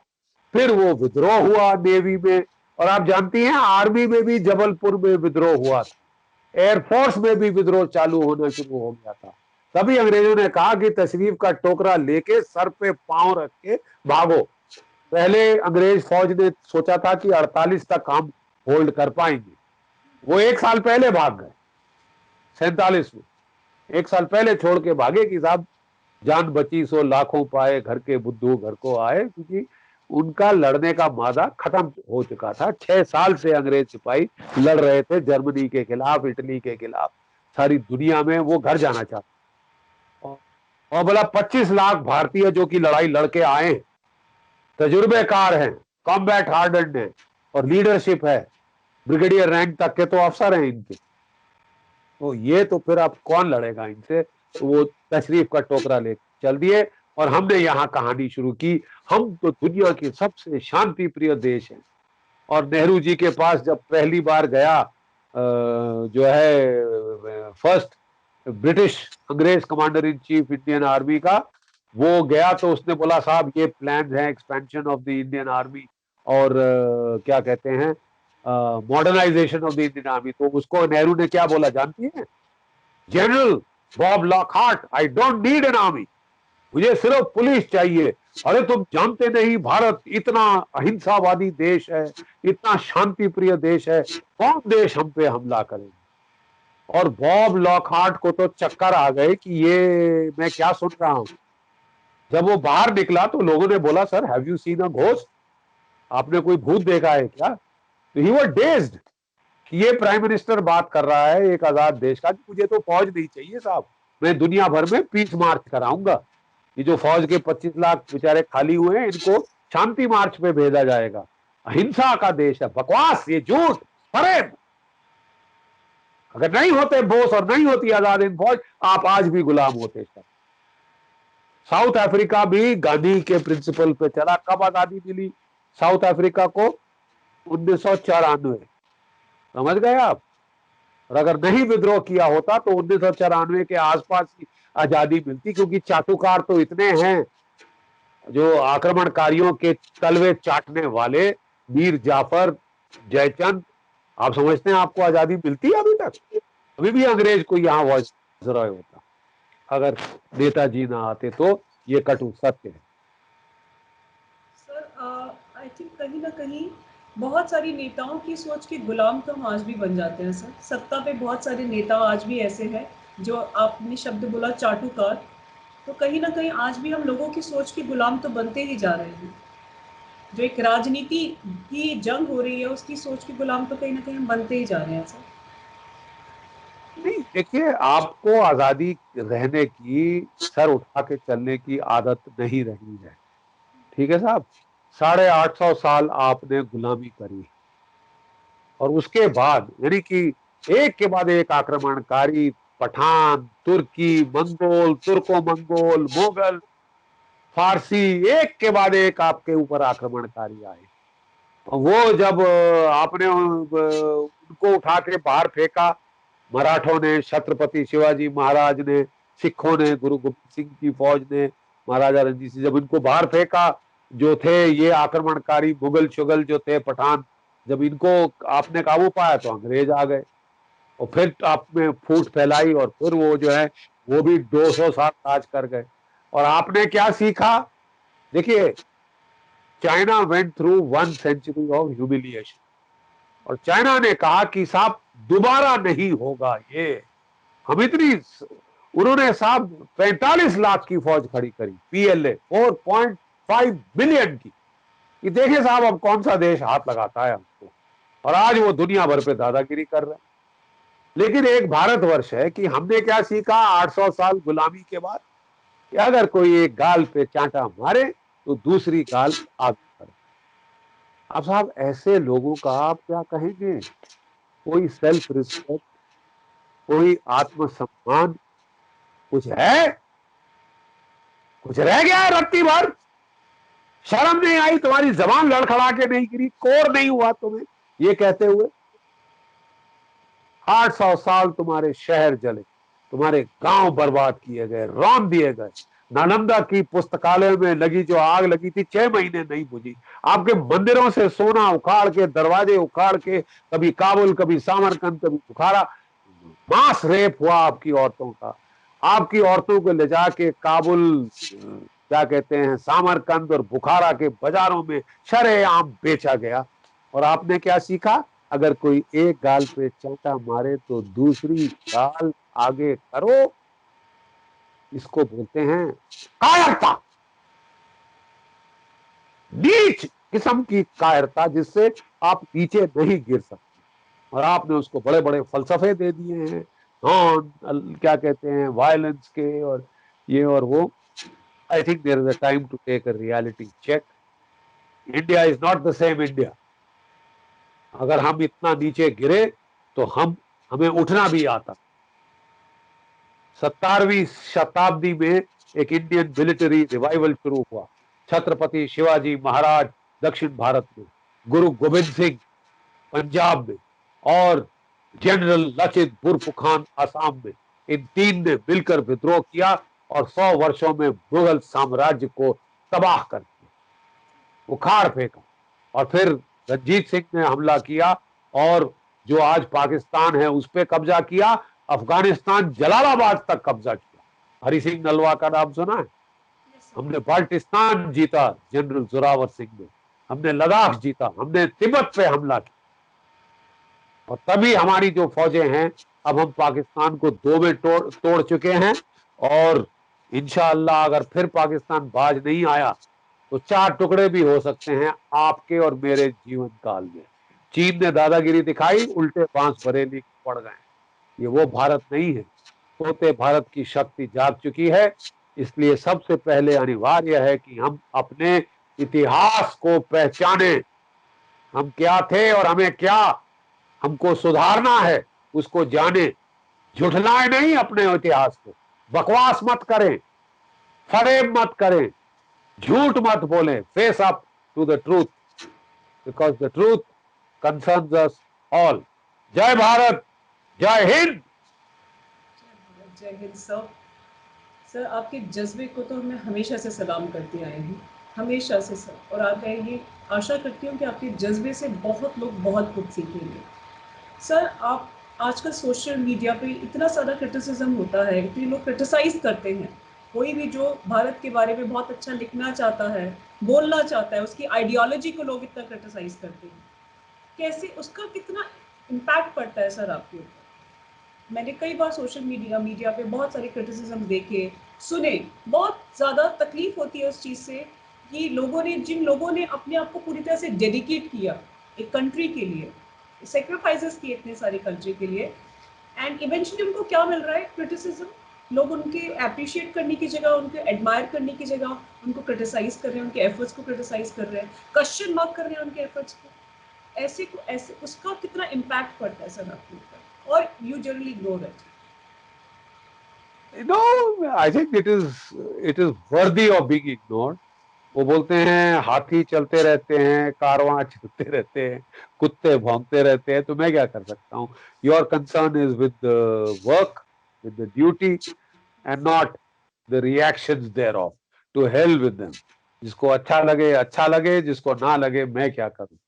Speaker 3: फिर वो विद्रोह हुआ नेवी में। और आप जानती हैं आर्मी में भी जबलपुर में विद्रोह हुआ था, एयरफोर्स में भी विद्रोह चालू होना शुरू हो गया था। तभी अंग्रेजों ने कहा कि तशरीफ का टोकरा लेके सर पे पांव रख के भागो। पहले अंग्रेज फौज ने सोचा था कि 48 तक हम होल्ड कर पाएंगे, वो 1 साल पहले भाग गए। 47 में 1 साल पहले छोड़ के भागे कि साहब जान बची सो लाखों पाए, घर के बुद्धू घर को आए। क्योंकि उनका लड़ने का मादा खत्म हो चुका था। 6 साल से अंग्रेज सिपाही लड़ रहे थे जर्मनी के खिलाफ, इटली के खिलाफ, सारी दुनिया में वो घर जाना चाहते। और बोला 25 लाख भारतीय जो कि लड़ाई लड़के आए, तजुर्बेकार हैं, कॉम्बैट हार्डन्ड है और लीडरशिप है, ब्रिगेडियर रैंक तक के तो अफसर हैं इनके, तो ये तो फिर अब कौन लड़ेगा इनसे। तो वो तशरीफ का टोकरा ले चल दिए और हमने यहाँ कहानी शुरू की। हम तो दुनिया के सबसे शांति प्रिय देश हैं। और नेहरू जी के पास जब पहली बार गया जो है फर्स्ट ब्रिटिश अंग्रेज commander in chief Indian army का, वो गया तो उसने बोला साहब ये प्लान्स हैं expansion of the Indian army और क्या कहते हैं modernisation of the Indian army. तो उसको नेहरू ने क्या बोला जानती है? General Bob Lockhart, I don't need an army, मुझे सिर्फ पुलिस चाहिए। अरे तुम जानते नहीं भारत इतना अहिंसावादी देश है, इतना शांति प्रिय देश है, कौन देश हम पे हमला करेगा। और बॉब लॉकहार्ट को तो चक्कर आ गए कि ये मैं क्या सुन रहा हूं। जब वो बाहर निकला तो लोगों ने बोला sir have you seen a ghost, आपने कोई भूत देखा है क्या? तो ही वाज डेज्ड कि ये प्राइम मिनिस्टर बात कर रहा है एक आजाद देश का कि मुझे तो फौज नहीं चाहिए साहब, मैं दुनिया भर में पीस मार्च कराऊंगा। ये जो फौज के 25 लाख बेचारे खाली हुए हैं इनको शांति मार्च पे भेजा जाएगा। अहिंसा का देश है, बकवास, ये झूठ, फरेब। अगर नहीं होते बोस और नहीं होती आजाद हिंद फौज, आप आज भी गुलाम होते सर। साउथ अफ्रीका भी गांधी के प्रिंसिपल पे चला। कब आजादी मिली साउथ अफ्रीका को? 1994। समझ गए आप? और अगर नहीं विद्रोह किया होता तो 1994 के आसपास ही आजादी मिलती, क्योंकि चाटुकार तो इतने हैं जो आक्रमणकारियों के तलवे चाटने वाले, मीर जाफर, जयचंद। आप समझते हैं आपको आजादी मिलती है अभी तक? अभी भी अंग्रेज को यहाँ वायसरॉय होता अगर नेताजी ना आते, तो ये कटु सत्य है।
Speaker 2: सर आई थिंक कहीं ना कहीं बहुत सारी नेताओं की सोच के गुलाम तो हम आज भी बन जाते हैं सर। सत्ता पे बहुत सारे नेता आज भी ऐसे हैं जो आपने शब्द बोला चाटुकार, तो कहीं ना कहीं आज भी हम लोगों की सोच के गुलाम तो बनते ही जा रहे हैं। जो एक राजनीति की जंग हो रही है उसकी सोच के गुलाम तो कहीं ना कहीं हम बनते ही जा रहे हैं सर।
Speaker 3: नहीं देखिए, आपको आजादी रहने की, सर उठा के चलने की आदत नहीं रही है, ठीक है साहब। 850 साल आपने गुलामी करी और उसके बाद यानी कि एक के बाद एक आक्रमणकारी पठान, तुर्की, मंगोल, तुर्को मंगोल, मुगल, फारसी, एक के बाद एक आपके ऊपर आक्रमणकारी आए। वो जब आपने उनको उठा के बाहर फेंका, मराठों ने, छत्रपति शिवाजी महाराज ने, सिखों ने, गुरु गोबिंद सिंह की फौज ने, महाराजा रणजीत सिंह, जब इनको बाहर फेंका, जो थे ये आक्रमणकारी मुगल शुगल जो थे पठान, जब इनको आपने काबू पाया तो अंग्रेज आ गए और फिर आपने फूट फैलाई और फिर वो जो है वो भी 200 साल राज कर गए। और आपने क्या सीखा? देखिए, China went through 1 century of humiliation और चाइना ने कहा कि साहब दोबारा नहीं होगा ये। हम इतनी, उन्होंने साहब 45 लाख की फौज खड़ी करी, पीएलए 4.5 बिलियन की, कि देखे साहब अब कौन सा देश हाथ लगाता है हमको। और आज वो दुनिया भर पे दादागिरी कर रहे हैं। लेकिन एक भारतवर्ष है कि हमने क्या सीखा 800 साल गुलामी के बाद, कि अगर कोई एक गाल पे चांटा मारे तो दूसरी गाल आगे करे। अब साहब ऐसे लोगों का आप क्या कहेंगे? कोई सेल्फ रिस्पेक्ट, कोई आत्मसम्मान कुछ है? कुछ रह गया है रत्ती भर? शर्म नहीं आई? तुम्हारी जबान लड़खड़ा के नहीं गिरी? कोर नहीं हुआ तुम्हें ये कहते हुए? 800 साल तुम्हारे शहर जले, तुम्हारे गांव बर्बाद किए गए, रौंद दिए गए। नालंदा की पुस्तकालय में लगी जो आग लगी थी 6 महीने नहीं बुझी। आपके मंदिरों से सोना उखाड़ के, दरवाजे उखाड़ के, कभी काबुल, कभी सामरकंद, कभी बुखारा, मास रेप हुआ आपकी औरतों का। आपकी औरतों को ले जाके काबुल, क्या कहते हैं, सामरकंद और बुखारा के बाजारों में शरेआम बेचा गया। और आपने क्या सीखा? अगर कोई एक गाल पे चांटा मारे तो दूसरी गाल आगे करो। इसको बोलते हैं कायरता। नीच किस्म की कायरता जिससे आप नीचे नहीं गिर सकते, और आपने उसको बड़े बड़े फलसफे दे दिए हैं, क्या कहते हैं, वायलेंस के और ये और वो। I think there is a time to take a reality check. India is not the same India. अगर हम इतना नीचे गिरे तो हमें उठना भी आता। 17वीं शताब्दी में एक इंडियन मिलिट्री रिवाइवल शुरू हुआ, छत्रपति शिवाजी महाराज दक्षिण भारत में, गुरु गोविंद सिंह पंजाब में, और जनरल लचित बुरफुखान आसाम में। इन तीन ने मिलकर विद्रोह किया और 100 वर्षों में मुगल साम्राज्य को तबाह कर दिया, उखाड़ फेंका। और फिर रंजीत सिंह ने हमला किया और जो आज पाकिस्तान है उस पर कब्जा किया, अफगानिस्तान जलालाबाद तक कब्जा किया। हरि सिंह नलवा का नाम सुना है? हमने बाल्टिस्तान जीता जनरल जोरावर सिंह ने, हमने लद्दाख जीता, हमने तिब्बत पे हमला किया। और तभी हमारी जो फौजें हैं, अब हम पाकिस्तान को दो में तोड़ चुके हैं, और इंशाअल्लाह अगर फिर पाकिस्तान बाज नहीं आया तो 4 टुकड़े भी हो सकते हैं आपके और मेरे जीवन काल में। चीन ने दादागिरी दिखाई, उल्टे बांस बरेली पड़ गए। ये वो भारत नहीं है। सोते भारत की शक्ति जाग चुकी है। इसलिए सबसे पहले अनिवार्य है कि हम अपने इतिहास को पहचाने, हम क्या थे और हमें क्या हमको सुधारना है उसको जाने। झुठलाएं नहीं अपने इतिहास को, बकवास मत करें, फरेब मत करें, झूठ मत बोलें। Face up to the truth, because the truth concerns us all. जय भारत, जय हिंद।
Speaker 2: जय हिंद सर। सर, आपके जज्बे को तो मैं हमेशा से सलाम करती आई हूँ, हमेशा से सर, और आगे ये आशा करती हूँ कि आपके जज्बे से बहुत लोग बहुत कुछ सीखेंगे। सर, आप आजकल सोशल मीडिया पे इतना सारा क्रिटिसिज्म होता है, इतने लोग क्रिटिसाइज करते हैं। कोई भी जो भारत के बारे में बहुत अच्छा लिखना चाहता है, बोलना चाहता है, उसकी आइडियोलॉजी को लोग इतना क्रिटिसाइज करते हैं। कैसे उसका कितना इम्पैक्ट पड़ता है सर आपके ऊपर? मैंने कई बार सोशल मीडिया पे बहुत सारे क्रिटिसिज्म देखे, सुने। बहुत ज़्यादा तकलीफ होती है उस चीज़ से कि जिन लोगों ने अपने आप को पूरी तरह से डेडिकेट किया एक कंट्री के लिए, सेक्रीफाइसेस किए इतने सारे कंट्री के लिए, एंड इवेंचुअली उनको क्या मिल रहा है? क्रिटिसिज्म। लोग उनके अप्रिशिएट करने की जगह, उनको एडमायर करने की जगह, उनको क्रिटिसाइज कर रहे हैं, उनके एफर्ट्स को क्रिटिसाइज कर रहे हैं, क्वेश्चन मार्क कर रहे हैं उनके एफर्ट्स को। ऐसे उसका कितना इम्पैक्ट पड़ता है सर आपके ऊपर, और you generally ignore it?
Speaker 3: No, I think it is worthy of being ignored. वो बोलते हैं हाथी चलते रहते हैं, कारवां चलते रहते हैं, कुत्ते भौंकते रहते हैं, तो मैं क्या कर सकता हूँ? Your concern is with the work, with the duty, and not the reactions thereof. To hell with them. जिसको अच्छा लगे, जिसको ना लगे, मैं क्या करूँ?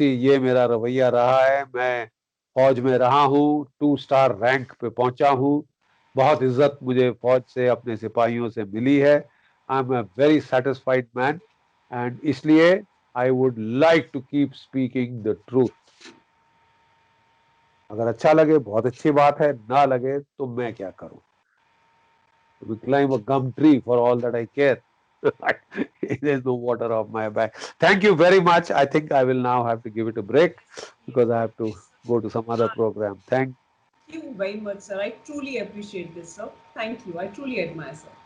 Speaker 3: ये मेरा रवैया रहा है। मैं फौज में रहा हूँ, 2 स्टार रैंक पे पहुंचा हूँ। बहुत इज्जत मुझे फौज से, अपने सिपाहियों से मिली है। I am a very satisfied man, and इसलिए I would like to keep speaking the truth. अगर अच्छा लगे बहुत अच्छी बात है, ना लगे तो मैं क्या करूं? We climb a gum tree for all that I care. There's no water off my back. Thank you very much. I think I will now have to give it a break because I have to go to some other program. Thank
Speaker 2: you very much, sir. I truly appreciate this, sir. Thank you. I truly admire, sir.